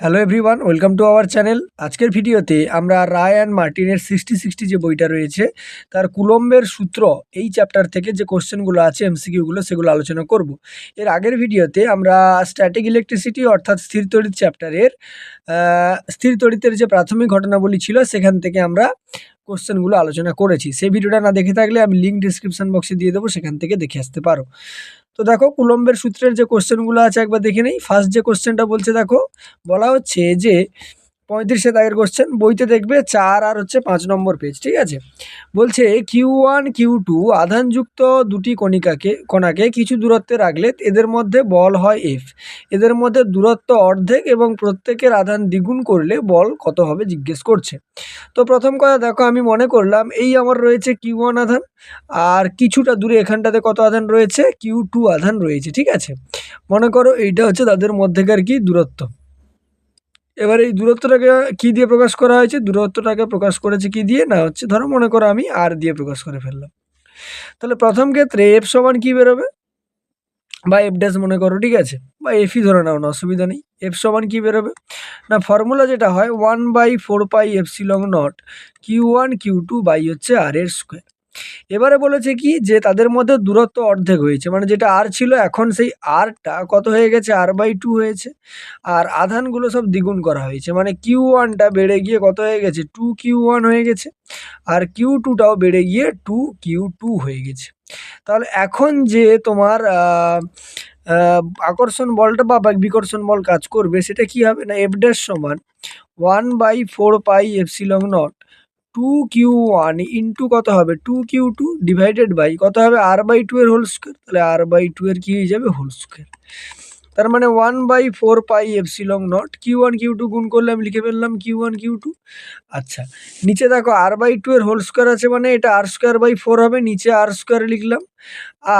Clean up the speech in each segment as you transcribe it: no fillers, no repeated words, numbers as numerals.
Hello everyone, welcome to our channel. আজকের ভিডিওতে আমরা রায় অ্যান্ড মার্টিনের 60-60 যে বইটা রয়েছে তার কুলম্বের সূত্র এই চ্যাপ্টার থেকে যে কোশ্চেনগুলো আছে এমসিকিউগুলো সেগুলো আলোচনা করব। এর আগের ভিডিওতে আমরা স্ট্যাটিক ইলেকট্রিসিটি অর্থাৎ স্থির তড়িৎ চ্যাপ্টারের স্থির তড়িতের যে প্রাথমিক ঘটনাবলী ছিল সেখান থেকে আমরা কোশ্চেনগুলো আলোচনা করেছি। সেই ভিডিওটা না দেখে থাকলে আমি লিঙ্ক ডিসক্রিপশন বক্সে দিয়ে দেবো, সেখান থেকে দেখে আসতে পারো। তো দেখো কুলম্বের সূত্রের যে কোশ্চেনগুলো আছে একবার দেখে নেই। ফার্স্ট যে কোশ্চেনটা বলছে, দেখো বলা হচ্ছে যে 35 দাগের কোশ্চেন, বইতে দেখবে 4 আর 5 নম্বর পেজ, ঠিক আছে। বলছে Q1 Q2 আধানযুক্ত দুটি কণাকে কিছু দূরত্বে রাখলে এদের মধ্যে বল হয় F। এদের মধ্যে দূরত্ব অর্ধেক এবং প্রত্যেকের আধান দ্বিগুণ করলে বল কত হবে জিজ্ঞেস করছে। তো প্রথম কথা দেখো, আমি মনে করলাম এই আমার রয়েছে Q1 আধান, আর কিছুটা দূরে এখানটাতে কত আধান রয়েছে, Q2 আধান রয়েছে, ঠিক আছে। মনে করো এইটা হচ্ছে তাদের মধ্যেকার কি দূরত্ব। এবার এই দূরত্বটাকে কি দিয়ে প্রকাশ করা হয়েছে, দূরত্বটাকে প্রকাশ করেছে কি দিয়ে, না হচ্ছে ধরো মনে করো আমি আর দিয়ে প্রকাশ করে ফেললাম। তাহলে প্রথম ক্ষেত্রে এফ সমান কি বেরোবে, বা এফ ড্যাশ মনে করো, ঠিক আছে, বা এফই ধরে নাও, না অসুবিধা নেই। এফ সমান কি বেরোবে, না ফর্মুলা যেটা হয় 1/4πε0 Q1 Q2 হচ্ছে আর এর স্কোয়ার। এবারে বলেছে কি যে তাদের মধ্যে দূরত্ব অর্ধেক হয়েছে, মানে যেটা আর ছিল এখন সেই আরটা কত হয়ে গেছে, r/2 হয়েছে। আর আধানগুলো সব দ্বিগুণ করা হয়েছে, মানে Q1টা বেড়ে গিয়ে কত হয়ে গেছে, 2Q1 হয়ে গেছে, আর Q2টাও বেড়ে গিয়ে 2Q2 হয়ে গেছে। তাহলে এখন যে তোমার আকর্ষণ বলটা বা বিকর্ষণ বল কাজ করবে সেটা কি হবে, না এফ ড্যাশ সমান 1/4πε0 2Q1 ইন্টু কত হবে, 2Q2 ডিভাইডেড বাই কত হবে, r/2 এর হোল স্কোয়ার। তাহলে r/2 এর কি হয়ে যাবে, হোল স্কোয়ার। তার মানে 1/4πε0 Q1 Q2 গুণ করলে আমি লিখে ফেললাম Q1 Q2। আচ্ছা, নিচে দেখো r/2 এর হোল স্কোয়ার আছে, মানে এটা r²/4 হবে, নিচে r² লিখলাম।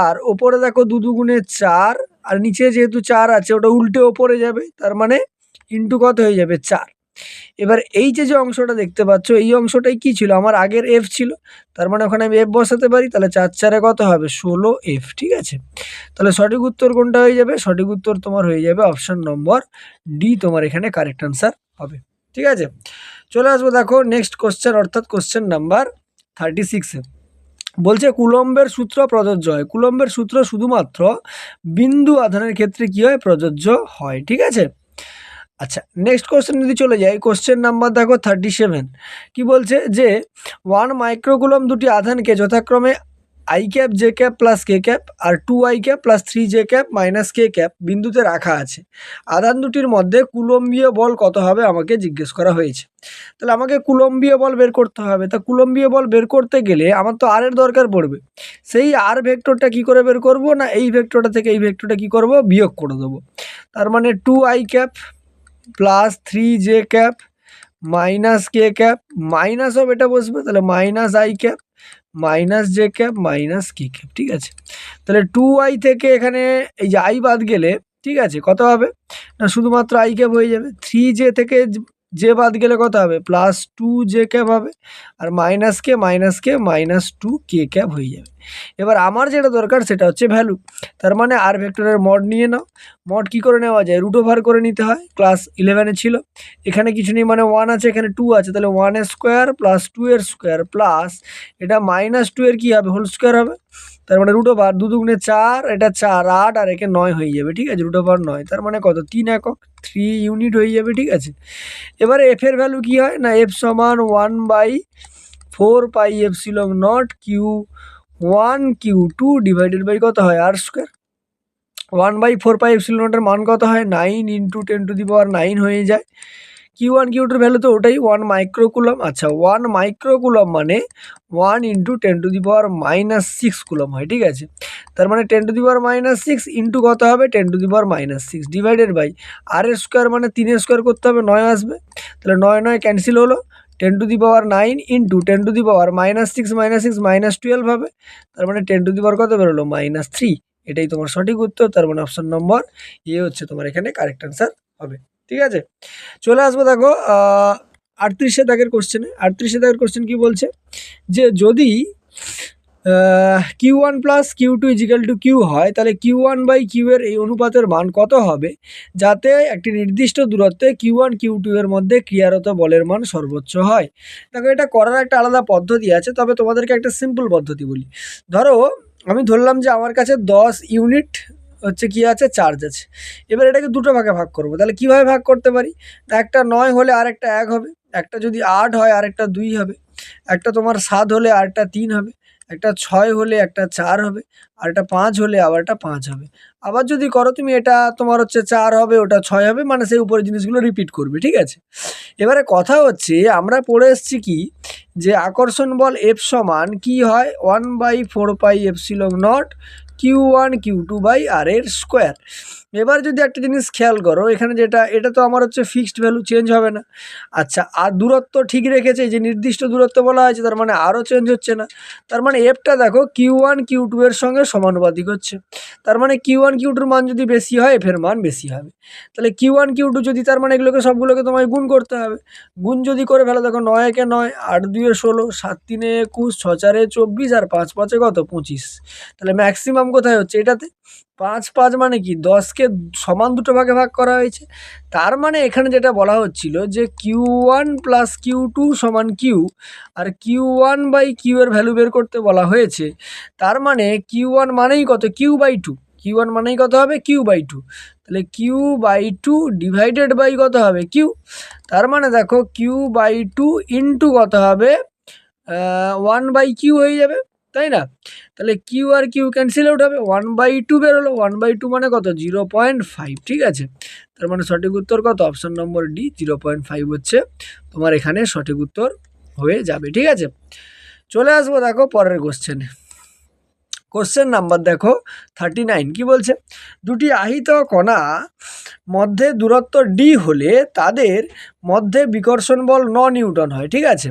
আর ওপরে দেখো 2 দুগুণে 4, আর নিচে যেহেতু 4 আছে ওটা উল্টে ওপরে যাবে, তার মানে ইন্টু কত হয়ে যাবে, 4। এবার এই যে অংশটা দেখতে পাচ্ছ এই অংশটাই কি ছিল, আমার আগের এফ ছিল, তার মানে ওখানে আমি এফ বসাতে পারি। তাহলে 4×4 কত হবে, 16F, ঠিক আছে। তাহলে সঠিক উত্তর কোনটা হয়ে যাবে, সঠিক উত্তর তোমার হয়ে যাবে অপশন নম্বর ডি, তোমার এখানে কারেক্ট আনসার হবে, ঠিক আছে। চলে আসবো দেখো নেক্সট কোশ্চেন, অর্থাৎ কোশ্চেন নাম্বার 36-এ। বলছে কুলম্বের সূত্র প্রযোজ্য হয়। কুলম্বের সূত্র শুধুমাত্র বিন্দু আধানের ক্ষেত্রে কি হয়, প্রযোজ্য হয়, ঠিক আছে। আচ্ছা, নেক্সট কোশ্চেন যদি চলে যাই, কোশ্চেন নাম্বার দেখো 37। কি বলছে যে 1 মাইক্রোকুলম দুটি আধানকে যথাক্রমে i cap J cap plus K cap আর 2i cap plus 3j cap minus K cap বিন্দুতে রাখা আছে। আধান দুটির মধ্যে কুলম্বীয় বল কত হবে আমাকে জিজ্ঞেস করা হয়েছে। তাহলে আমাকে কুলম্বীয় বল বের করতে হবে। তা কুলম্বীয় বল বের করতে গেলে আমার তো আর এর দরকার পড়বে। সেই আর ভেক্টরটা কি করে বের করব, না এই ভেক্টরটা থেকে এই ভেক্টরটা কি করব, বিয়োগ করে দেবো। তার মানে 2i cap plus 3j cap minus K cap, minus of এটা বসবে, তাহলে minus I cap minus J cap minus K cap, ঠিক আছে। তাহলে 2i থেকে এখানে এই যে আই বাদ গেলে, ঠিক আছে, কত হবে, না শুধুমাত্র আই ক্যাপ হয়ে যাবে। 3j থেকে যে বাদ গেলে কত হবে, প্লাস 2j ক্যাপ হবে, আর মাইনাস মাইনাস 2k ক্যাপ হয়ে যাবে। এবার আমার যেটা দরকার সেটা হচ্ছে ভ্যালু। তার মানে আর ভেক্টরের মড নিয়ে নাও। মড কি করে নেওয়া যায়, রুট ওভার করে নিতে হয়, ক্লাস 11-এ ছিল। এখানে কিছু নেই, মানে 1 আছে, এখানে 2 আছে, তাহলে 1 স্কোয়ার প্লাস 2 এর স্কোয়ার প্লাস এটা মাইনাস 2 এর কি হবে, হোল স্কোয়ার হবে। তার মানে রুট ওভার 2 দুগুণে 4, এটা 4 8 আর একে 9 হয়ে যাবে, ঠিক আছে, রুট ওভার 9। তার মানে কত, 3 একক, 3 ইউনিট হয়ে যাবে, ঠিক আছে। এবারে এফ এর ভ্যালু কি হয়, না এফ সমান 1/4πε0 Q1 Q2 ডিভাইডেড বাই কত হয়, আর স্কোয়ার। 1/4πε0 এর মান কত হয়, 9 × 10⁹ হয়ে যায়। Q1 Q2 ভ্যালু তো ওটাই 1 মাইক্রোকুলম। আচ্ছা, 1 মাইক্রোকুলম মানে 1 × 10⁻6 কুলম হয়, ঠিক আছে। তার মানে 10⁻6 ইন্টু কত হবে, 10⁻6 ডিভাইডেড বাই আর এর স্কোয়ার, মানে 3 স্কোয়ার করতে হবে, 9 আসবে। তাহলে 9 9 ক্যান্সেল হলো, 10⁹9 ইন্টু 10⁻6 -12 হবে। তার মানে 10 কত বেরোলো, -3। এটাই তোমার সঠিক উত্তর। তার মানে অপশন নম্বর এ হচ্ছে তোমার এখানে কারেক্ট আনসার হবে, ঠিক আছে। চলে আসবো দেখো 38 দাগের কোশ্চেনে। 38 দাগের কোশ্চেন কি বলছে, যে যদি Q1 plus Q2 is equal two Q হয়, তাহলে Q1 বাই কিউ এর এই অনুপাতের মান কত হবে যাতে একটি নির্দিষ্ট দূরত্বে Q1 Q2 এর মধ্যে ক্রিয়ারত বলের মান সর্বোচ্চ হয়। দেখো এটা করার একটা আলাদা পদ্ধতি আছে, তবে তোমাদেরকে একটা সিম্পল পদ্ধতি বলি। ধরো আমি ধরলাম যে আমার কাছে 10 ইউনিট হচ্ছে কি আছে, চার্জ আছে। এবার এটাকে দুটো ভাগে ভাগ করব, তাহলে কিভাবে ভাগ করতে পারি? একটা 9 হলে আরেকটা 1 হবে, একটা যদি 8 হয় আরেকটা 2 হবে, একটা তোমার 7 হলে আরেকটা 3 হবে, একটা 6 হলে একটা 4 হবে, আর একটা 5 হলে আবার একটা 5 হবে। আবার যদি করো তুমি, এটা তোমার হচ্ছে 4 হবে, ওটা 6 হবে, মানে সেই উপরে জিনিসগুলো রিপিট করবে, ঠিক আছে? এবারে কথা হচ্ছে আমরা পড়ে এসেছি কি, যে আকর্ষণ বল এফ সমান কি হয়, 1/4πε0 Q1 Q2 বাই আর এর স্কোয়ার। এবার যদি একটা জিনিস খেয়াল করো, এখানে যেটা, এটা তো আমার হচ্ছে ফিক্সড ভ্যালু, চেঞ্জ হবে না। আচ্ছা, আর দূরত্ব ঠিক রেখেছে, এই যে নির্দিষ্ট দূরত্ব বলা হয়েছে, তার মানে আরও চেঞ্জ হচ্ছে না। তার মানে এফটা দেখো Q1 Q2 এর সঙ্গে সমানুপাতিক হচ্ছে। তার মানে Q1 Q2 মান যদি বেশি হয় এফের মান বেশি হবে। তাহলে Q1 Q2 যদি, তার মানে এগুলোকে সবগুলোকে তোমায় গুণ করতে হবে। গুণ যদি করে ফেলো, দেখো 9 একে 9, 8 2 16, 7 3 21, 6 4 24, আর 5 5 কত 25। তাহলে ম্যাক্সিমাম কোথায় হচ্ছে এটাতে, 5 5 মানে কি 10কে সমান দুটো ভাগে ভাগ করা হয়েছে। তার মানে এখানে যেটা বলা হচ্ছিল যে Q1 প্লাস Q2 সমান কিউ, আর Q1 বাই কিউ এর ভ্যালু বের করতে বলা হয়েছে। তার মানে Q1 মানেই কত, Q/2। Q1 মানেই কত হবে, Q/2। তাহলে Q/2 ডিভাইডেড বাই কত হবে, কিউ। তার মানে দেখো Q/2 ইন্টু কত হবে, 1/কিউ হয়ে যাবে, তাই না? তাহলে Q R Q cancel out হবে, 1/2 বেরোলো, 1/2 মানে কত, 0.5, ঠিক আছে? তার মানে সঠিক উত্তর কত, অপশন নম্বর ডি 0.5 হচ্ছে তোমার এখানে সঠিক উত্তর হয়ে যাবে, ঠিক আছে? চলে আসবো দেখো পরের কোশ্চেনে। কোশ্চেন নাম্বার দেখো 39, কি বলছে, দুটি আহিত কণা মধ্যে দূরত্ব ডি হলে তাদের মধ্যে বিকর্ষণ বল 9 নিউটন হয়, ঠিক আছে?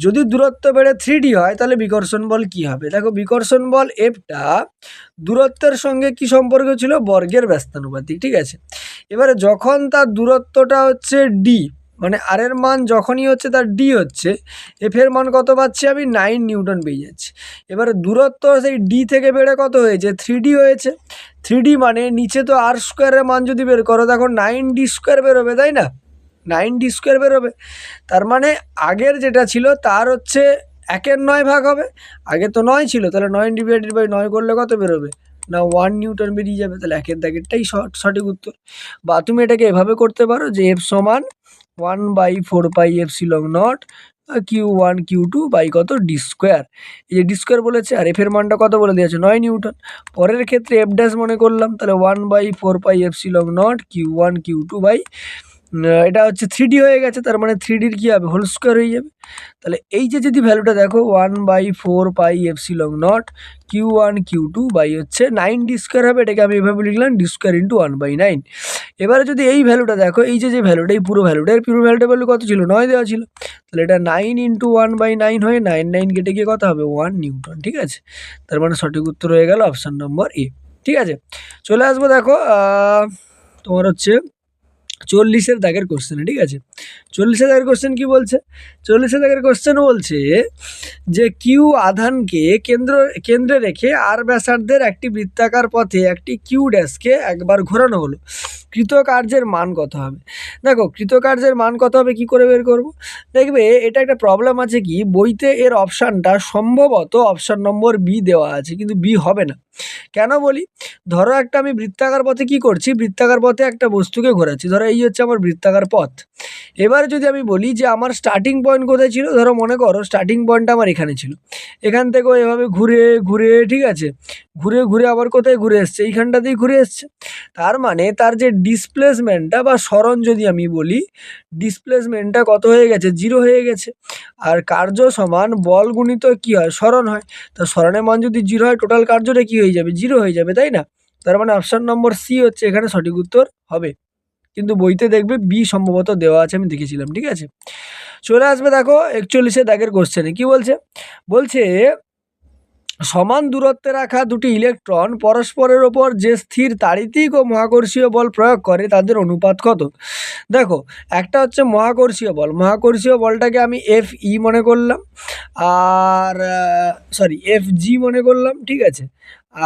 যদি দূরত্ব বেড়ে 3D হয় তাহলে বিকর্ষণ বল কি হবে? দেখো বিকর্ষণ বল এফটা দূরত্বের সঙ্গে কি সম্পর্ক ছিল, বর্গের ব্যস্তানুপাতিক, ঠিক আছে? এবারে যখন তার দূরত্বটা হচ্ছে ডি, মানে আর এর মান যখনই হচ্ছে তার ডি হচ্ছে, এফ এর মান কত পাচ্ছি আমি, 9 নিউটন পেয়ে যাচ্ছি। এবারে দূরত্ব সেই ডি থেকে বেড়ে কত হয়েছে, 3D হয়েছে। 3D মানে নিচে তো আর স্কোয়ারের মান যদি বের করো, দেখো 9D স্কোয়ার বেরোবে, তাই না? 9D স্কোয়ার বেরোবে। তার মানে আগের যেটা ছিল তার হচ্ছে 1/9 ভাগ হবে। আগে তো 9 ছিল, তাহলে 9 ডিভাইডেড বাই 9 করলে কত বেরোবে না, 1 নিউটন বেরিয়ে যাবে। তাহলে একের দাগেরটাই সঠিক উত্তর। বা তুমি এটাকে এভাবে করতে পারো যে এফ সমান 1/4πε0 Q1 Q2 বাই কত, ডি স্কোয়ার। এই যে ডি স্কোয়ার বলেছে, আর এফ এর মানটা কত বলে দিয়েছে, 9 নিউটন। পরের ক্ষেত্রে এফ ড্যাশ মনে করলাম, তাহলে 1/4πε0 Q1 Q2 বাই, এটা হচ্ছে 3D হয়ে গেছে, তার মানে 3Dর কী হবে, হোল স্কোয়ার হয়ে যাবে। তাহলে এই যে যদি ভ্যালুটা দেখো 1/4πε0 Q1 Q2 বাই হচ্ছে 9D স্কোয়ার হবে, এটাকে আমি এভাবে লিখলাম ডি স্কোয়ার ইন্টু 1/9। এবারে যদি এই ভ্যালুটা দেখো, এই যে ভ্যালুটা, এই পুরো ভ্যালুটা, এর পুরো ভ্যালুটা ভ্যালু কত ছিল, 9 দেওয়া ছিল। তাহলে এটা 9 ইন্টু 1/9 হয়ে 9 9 কেটে গিয়ে কত হবে, 1 নিউটন, ঠিক আছে? তার মানে সঠিক উত্তর হয়ে গেল অপশান নম্বর এ, ঠিক আছে? চলে আসবো দেখো তোমার হচ্ছে 40-এর দাগের কোশ্চেনে, ঠিক আছে? 40-এর দাগের কোশ্চেন কি বলছে, 40-এর দাগের কোশ্চেন বলছে যে কিউ আধানকে কেন্দ্রে রেখে আর ব্যাসার্ধের একটি বৃত্তাকার পথে একটি কিউ ড্যাশকে একবার ঘোরানো হলো, কৃতকার্যের মান কত হবে? দেখো কৃতকার্যের মান কত হবে কি করে বের করব? দেখবে এটা একটা প্রবলেম আছে কি, বইতে এর অপশানটা সম্ভবত অপশান নম্বর বি দেওয়া আছে, কিন্তু বি হবে না। কেন বলি, ধরো একটা আমি বৃত্তাকার পথে কি করছি, বৃত্তাকার পথে একটা বস্তুকে ঘোরাচ্ছি, ধরো এই হচ্ছে আমার বৃত্তাকার পথ। এবার যদি আমি বলি যে আমার স্টার্টিং পয়েন্ট কোথায় ছিল, ধরো মনে করো স্টার্টিং পয়েন্টটা আমার এখানে ছিল, এখান থেকেও এভাবে ঘুরে ঘুরে, ঠিক আছে, ঘুরে ঘুরে আবার কোথায় ঘুরে এসছে, এইখানটাতেই ঘুরে এসছে। তার মানে তার যে ডিসপ্লেসমেন্টটা বা সরণ যদি আমি বলি, ডিসপ্লেসমেন্টটা কত হয়ে গেছে, 0 হয়ে গেছে। আর কার্য সমান বল গুণিত কি হয়, সরণ হয়। তা সরণের মান যদি 0 হয়, টোটাল কার্যটা কি হয়ে যাবে, 0 হয়ে যাবে, তাই না? তার মানে অপশান নম্বর সি হচ্ছে এখানে সঠিক উত্তর হবে, কিন্তু বইতে দেখবে বি সম্ভবত দেওয়া আছে, আমি দেখেছিলাম, ঠিক আছে? চলে আসবে দেখো 41-এর দাগের কোশ্চেনে, কি বলছে, বলছে সমান দূরত্বে রাখা দুটি ইলেকট্রন পরস্পরের ওপর যে স্থির তাড়িতিক ও মহাকর্ষীয় বল প্রয়োগ করে তাদের অনুপাত কত? দেখো, একটা হচ্ছে মহাকর্ষীয় বল, মহাকর্ষীয় বলটাকে আমি Fe মনে করলাম, আর Fg মনে করলাম, ঠিক আছে।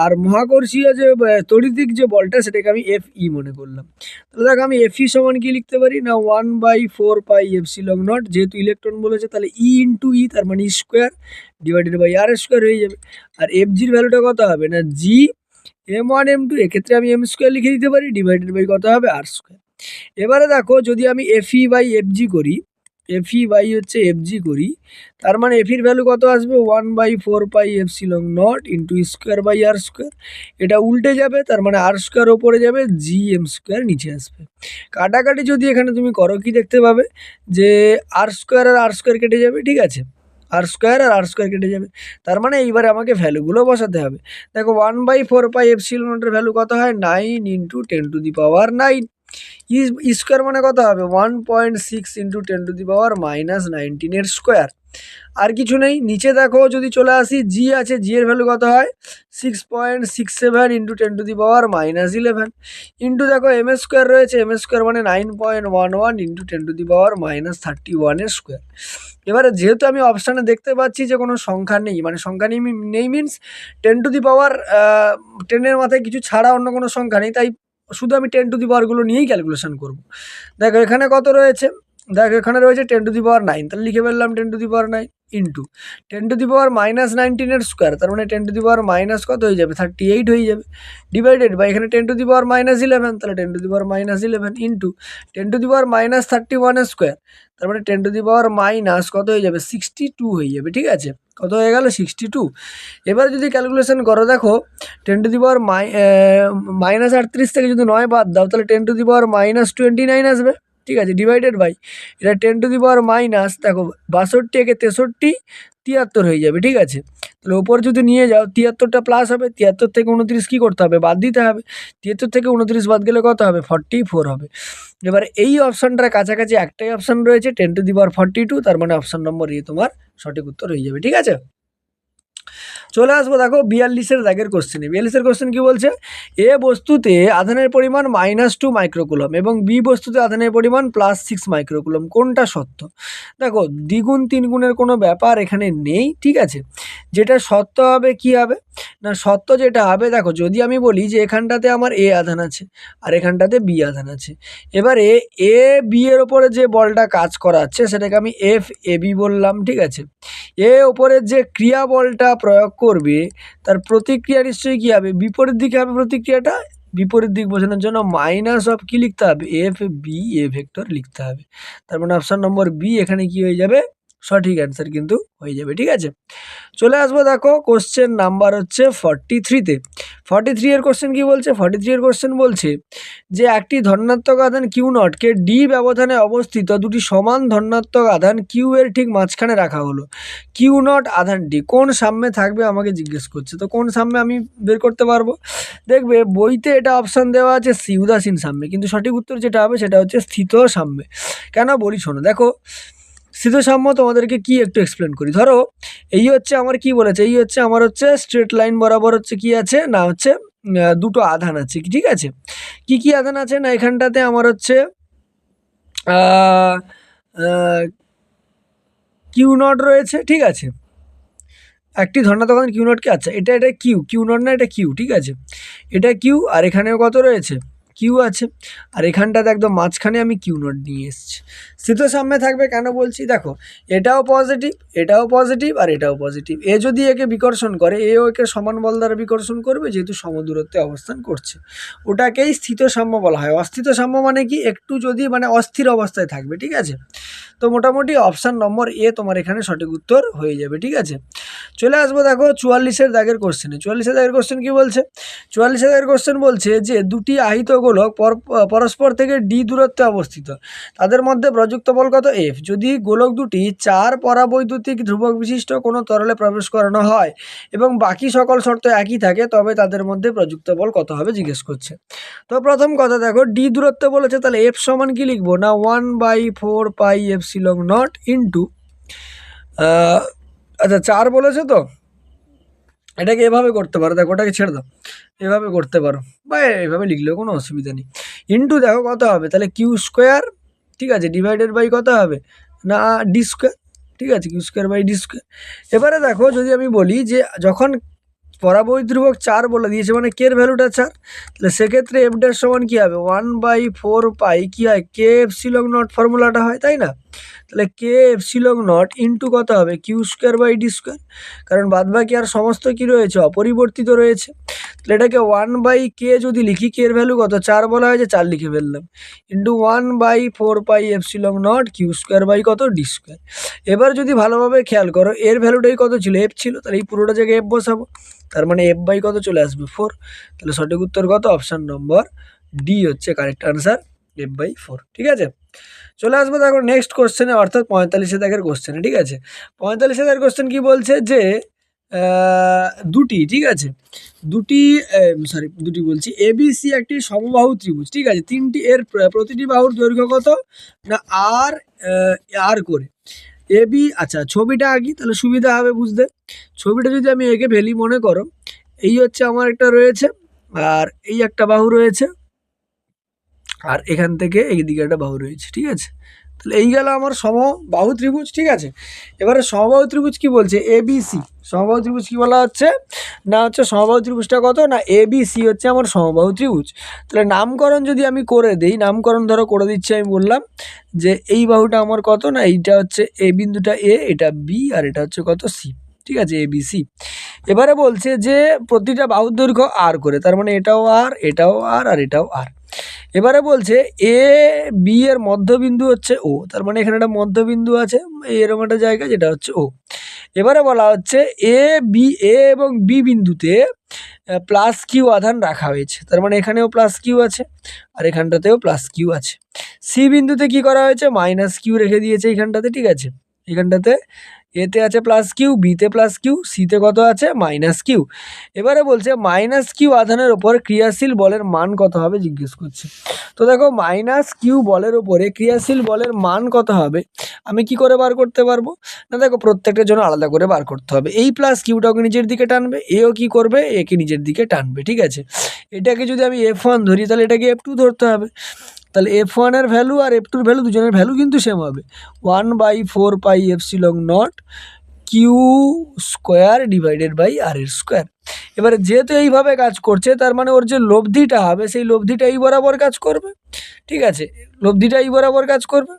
আর মহাকর্ষীয় যে তড়িতিক যে বলটা সেটাকে আমি Fe মনে করলাম। তাহলে দেখো আমি Fe সমান কি লিখতে পারি না, 1/4πε0, যেহেতু ইলেকট্রন বলেছে তাহলে E তার মানে square divided by R square হয়ে যাবে। আর Fgর ভ্যালুটা কত হবে না, জি m1 m2, এক্ষেত্রে আমি m স্কোয়ার লিখে দিতে পারি ডিভাইডেড বাই কত হবে আর স্কোয়ার। এবারে দেখো যদি আমি Fe/Fg করি, Fe/Fg করি, তার মানে Feর ভ্যালু কত আসবে, 1/4πε0 into square by R square. এটা উল্টে যাবে, তার মানে আর স্কোয়ার ওপরে যাবে, GM স্কোয়ার নিচে আসবে। কাটাকাটি যদি এখানে তুমি করো কি দেখতে পাবে যে আর স্কোয়ার আর আর স্কোয়ার কেটে যাবে, ঠিক আছে, আর স্কোয়ার আর আর স্কোয়ার কেটে যাবে। তার মানে এইবারে আমাকে ভ্যালুগুলো বসাতে হবে। দেখো 1/4πε0 ভ্যালু কত হয়, 9 ইন্টু 10⁻9। স্কোয়ার মানে কত হবে, 1.6 ইন্টু 10⁻−19 স্কোয়ার। আর কিছু নেই, নিচে দেখো যদি চলে আসি, জি আছে, জি এর ভ্যালু কত হয়, 6.67 ইন্টু 10⁻−11 ইন্টু দেখো এম স্কোয়ার রয়েছে, এম স্কোয়ার মানে 9.11 ইন্টু 10⁻31 স্কোয়ার। এবারে যেহেতু আমি অপশানে দেখতে পাচ্ছি যে কোনো সংখ্যা নেই, মানে সংখ্যা নেই মিনস 10 মাথায় কিছু ছাড়া অন্য কোনো সংখ্যা নেই, তাই শুধু আমি 10 গুলো নিয়েই ক্যালকুলেশন করব। দেখো এখানে কত রয়েছে, দেখো এখানে রয়েছে 10⁹, তাহলে লিখে ফেললাম 10⁹ ইন্টু 10⁻−19 স্কোয়ার, তার মানে 10⁻- কত হয়ে যাবে, 38 হয়ে যাবে, ডিভাইডেড বাই এখানে 10⁻−11, তাহলে 10⁻−11 ইন্টু 10⁻−31 স্কোয়ার, তার মানে 10⁻- কত হয়ে যাবে, 62 হয়ে যাবে, ঠিক আছে। কত হয়ে গেল, 62। এবার যদি ক্যালকুলেশন করো, দেখো 10⁻−38 থেকে যদি 9 বাদ দাও তাহলে 10⁻−29 আসবে, ঠিক আছে, ডিভাইডেড বাই এটা 10⁻, দেখো 62 একে 63, 73 হয়ে যাবে, ঠিক আছে। তাহলে ওপর যদি নিয়ে যাও 73টা প্লাস হবে, 73 থেকে 29 কী করতে হবে, বাদ দিতে হবে, 73 থেকে 29 বাদ গেলে কত হবে, 44 হবে। এবার এই অপশানটার কাছাকাছি একটাই অপশান রয়েছে 10⁻42, তার মানে অপশান নম্বর এ তোমার সঠিক উত্তর হয়ে যাবে, ঠিক আছে। চলে আসবো দেখো 42-এর দাগের কোশ্চেনে। 42-এর কোশ্চেন কি বলছে, এ বস্তুতে আধানের পরিমাণ -2 মাইক্রোকুলম এবং বি বস্তুতে আধানের পরিমাণ +6 মাইক্রোকুলম, কোনটা সত্য? দেখো দ্বিগুণ তিনগুণের কোনো ব্যাপার এখানে নেই, ঠিক আছে। যেটা সত্য হবে কি হবে না, সত্য যেটা হবে, দেখো যদি আমি বলি যে এখানটাতে আমার এ আধান আছে আর এখানটাতে বি আধান আছে, এবারে এ বি এর ওপরে যে বলটা কাজ করাচ্ছে সেটাকে আমি FAB বললাম, ঠিক আছে। এ ওপরের যে ক্রিয়া বলটা প্রয়োগ করবে তার প্রতিক্রিয়া নিশ্চয়ই কী হবে, বিপরীত দিকে হবে প্রতিক্রিয়াটা। বিপরীত দিক বোঝানোর জন্য মাইনাস অফ কি লিখতে হবে, FBA ভেক্টর লিখতে হবে। তার মানে অপশান নম্বর বি এখানে কি হয়ে যাবে, সঠিক অ্যান্সার কিন্তু হয়ে যাবে, ঠিক আছে। চলে আসবো দেখো কোশ্চেন নাম্বার হচ্ছে 43-তে। 43 এর কোশ্চেন কি বলছে, 43 এর কোশ্চেন বলছে যে একটি ধনাত্মক আধান Q0 কে ডি ব্যবধানে অবস্থিত দুটি সমান ধনাত্মক আধান কিউ এর ঠিক মাঝখানে রাখা হলো। Q0 আধানটি কোন সাম্যে থাকবে আমাকে জিজ্ঞেস করছে। তো কোন সাম্যে আমি বের করতে পারবো, দেখবে বইতে এটা অপশান দেওয়া আছে সি উদাসীন সাম্যে, কিন্তু সঠিক উত্তর যেটা হবে সেটা হচ্ছে স্থিত সাম্যে। কেন বলি শোনো, দেখো স্থিত সাম্য তোমাদেরকে কি একটু এক্সপ্লেন করি। ধরো এই হচ্ছে আমার কি বলেছে, এই হচ্ছে আমার হচ্ছে স্ট্রেট লাইন বরাবর হচ্ছে কি আছে না, হচ্ছে দুটো আধান আছে, ঠিক আছে। কি কি আধান আছে না, এখানটাতে আমার হচ্ছে Q0 রয়েছে, ঠিক আছে। একটি ধনাত্মক আধান Q0 কে, আচ্ছা এটা Q0 না, এটা Q, ঠিক আছে, এটা Q, আর এখানেও কত রয়েছে, Q আছে, আর এখানটাতে একদম মাঝখানে আমি Q0 নিয়ে এসেছি। স্থিত সাম্যে থাকবে কেন বলছি, দেখো এটাও পজিটিভ, এটাও পজিটিভ, আর এটাও পজিটিভ। এ যদি একে বিকর্ষণ করে, এও একে সমান বল দ্বারা বিকর্ষণ করবে, যেহেতু সমদূরত্বে অবস্থান করছে, ওটাকেই স্থিত সাম্য বলা হয়। অস্থিত সাম্য মানে কি, একটু যদি মানে অস্থির অবস্থায় থাকবে, ঠিক আছে। তো মোটামুটি অপশান নম্বর এ তোমার এখানে সঠিক উত্তর হয়ে যাবে, ঠিক আছে। চলে আসবো দেখো 44-এর দাগের কোশ্চেনে। 44-এর দাগের কোশ্চেন কি বলছে, 44-এর দাগের কোশ্চেন বলছে যে দুটি আহিত গোলক পরস্পর থেকে ডি দূরত্বে অবস্থিত, তাদের মধ্যে প্রযুক্ত বল কত F। যদি গোলক দুটি 4 পরাবৈদ্যুতিক ধ্রুবক বিশিষ্ট কোনো তরলে প্রবেশ করানো হয় এবং বাকি সকল শর্ত একই থাকে, তবে তাদের মধ্যে প্রযুক্ত বল কত হবে জিজ্ঞেস করছে। তো প্রথম কথা দেখো ডি দূরত্ব বলেছে, তাহলে F সমান কি লিখবো না, 1/4πε0 ইন্টু আচ্ছা 4 বলেছে তো, এটাকে এভাবে করতে পারো, দেখো ওটাকে ছেড়ে দাও, এভাবে করতে পারো বা এভাবে লিখলেও কোনো অসুবিধা নেই। ইন্টু দেখো কত হবে, তাহলে কিউ স্কোয়ার, ঠিক আছে, ডিভাইডেড বাই কত হবে না ডি স্কোয়ার, ঠিক আছে, Q square by D square. এবারে দেখো যদি আমি বলি যে যখন পরাবৈত ধ্রুবক 4 বলে দিয়েছে মানে কে এর ভ্যালুটা 4, তাহলে সেক্ষেত্রে এফ ড্যাশ সমান কী হবে 1/4 পাই কী হয় কে এপসিলন নট ফর্মুলাটা হয়, তাই না? তাহলে কে এপসিলন নট ইন্টু কত হবে Q square by D square, কারণ বাদবাকি আর সমস্ত কি রয়েছে অপরিবর্তিত রয়েছে। তাহলে এটাকে 1/কে যদি লিখি, কে এর ভ্যালু কত 4 বলা হয়েছে, 4 লিখে ফেললাম, into 1/4 pi epsilon not Q square by কত ডি স্কোয়ার। এবার যদি ভালোভাবে খেয়াল করো এর ভ্যালুটাই কত ছিল, এফ ছিল, তাহলে এই পুরোটা জায়গায় এফ বসাবো, তার মানে এফ বাই কত চলে আসবে 4। তাহলে সঠিক উত্তর কত, অপশান নম্বর ডি হচ্ছে কারেক্ট আনসার, f/4। ঠিক আছে, চলে আসবো দেখো নেক্সট কোশ্চেনে, অর্থাৎ 45 দাগের কোশ্চেনে। ঠিক আছে, 45 দাগের কোশ্চেন কি বলছে যে দুটি, ঠিক আছে, দুটি বলছি এবিসি একটি সমবাহু ত্রিভুজ, ঠিক আছে, তিনটি এর প্রতিটি বাহুর দৈর্ঘ্য কত না আর করে এবি। আচ্ছা ছবিটা আঁকি তাহলে সুবিধা হবে বুঝতে। ছবিটা যদি আমি এঁকে ফেলি, মনে করো এই হচ্ছে আমার একটা রয়েছে আর এই একটা বাহু রয়েছে আর এখান থেকে এই দিকে একটা বাহু রয়েছে, ঠিক আছে, তাহলে এই গেল আমার সমবাহু ত্রিভুজ। ঠিক আছে, এবারে সমবাহু ত্রিভুজ কি বলছে এবিসি, সমবাহু ত্রিভুজ কি বলা হচ্ছে না হচ্ছে সমবাহু ত্রিভুজটা কত না এবিসি হচ্ছে আমার সমবাহু ত্রিভুজ। তাহলে নামকরণ যদি আমি করে দিই, নামকরণ ধরো করে দিচ্ছি, আমি বললাম যে এই বাহুটা আমার কত না এইটা হচ্ছে এ বিন্দুটা এ, এটা বি আর এটা হচ্ছে কত সি, ঠিক আছে, এবিসি। এবারে বলছে যে প্রতিটা বাহুর দৈর্ঘ্য আর করে, তার মানে এটাও আর, এটাও আর আর এটাও আর। এবারে বলছে এ বি এর মধ্যবিন্দু হচ্ছে ও, তার মানে এখানে একটা মধ্যবিন্দু আছে এরকম একটা জায়গা যেটা হচ্ছে ও। এবারে বলা হচ্ছে এ এবং বি বিন্দুতে প্লাস কিউ আধান রাখা হয়েছে, তার মানে এখানেও প্লাস কিউ আছে আর এখানটাতেও প্লাস কিউ আছে। সি বিন্দুতে কি করা হয়েছে মাইনাস কিউ রেখে দিয়েছে এইখানটাতে, ঠিক আছে, এখানটাতে এতে আছে প্লাস কিউ, বিতে প্লাস কিউ, সিতে কত আছে মাইনাস কিউ। এবারে বলছে মাইনাস কিউ আধানের ওপর ক্রিয়াশীল বলের মান কত হবে জিজ্ঞেস করছে। তো দেখো মাইনাস কিউ বলের ওপরে ক্রিয়াশীল বলের মান কত হবে আমি কি করে বার করতে পারবো না, দেখো প্রত্যেকটার জন্য আলাদা করে বার করতে হবে। এই প্লাস কিউটাকে নিজের দিকে টানবে, এও কি করবে একে নিজের দিকে টানবে, ঠিক আছে। এটাকে যদি আমি F1 ধরি তাহলে এটাকে F2 ধরতে হবে, তাহলে F1 এর ভ্যালু আর F2 এর ভ্যালু দুজনের ভ্যালু কিন্তু সেম হবে, 1/4 pi epsilon not Q square divided by R এর স্কোয়ার। এবারে যেহেতু এইভাবে কাজ করছে তার মানে ওর যে লব্ধিটা হবে সেই লব্ধিটা এই বরাবর কাজ করবে, ঠিক আছে, লব্ধিটা এই বরাবর কাজ করবে।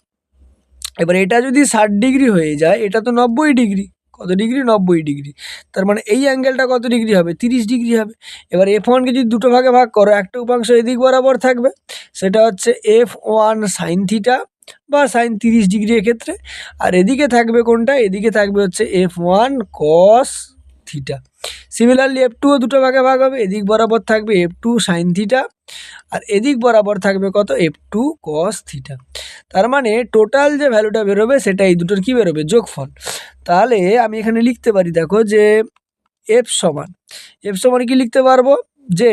এবার এটা যদি 60 ডিগ্রি হয়ে যায়, এটা তো 90 ডিগ্রি, কত ডিগ্রি 90 ডিগ্রি, তার মানে এই অ্যাঙ্গেলটা কত ডিগ্রি হবে 30 ডিগ্রি হবে। এবার F1কে যদি দুটো ভাগে ভাগ করো, একটা উপাংশ এদিক বরাবর থাকবে, সেটা হচ্ছে F1 সাইন থিটা বা সাইন 30 ডিগ্রি এক্ষেত্রে, আর এদিকে থাকবে কোনটা, এদিকে থাকবে হচ্ছে F1 কস থিটা। সিমিলারলি F2ও দুটো ভাগে ভাগ হবে, এদিক বরাবর থাকবে F2 সাইন থিটা আর এদিক বরাবর থাকবে কত F2 কস থিটা। তার মানে টোটাল যে ভ্যালুটা বেরোবে সেটা এই দুটোর কি বেরোবে যোগফল। তাহলে আমি এখানে লিখতে পারি দেখো যে এফ সমান কি লিখতে পারবো যে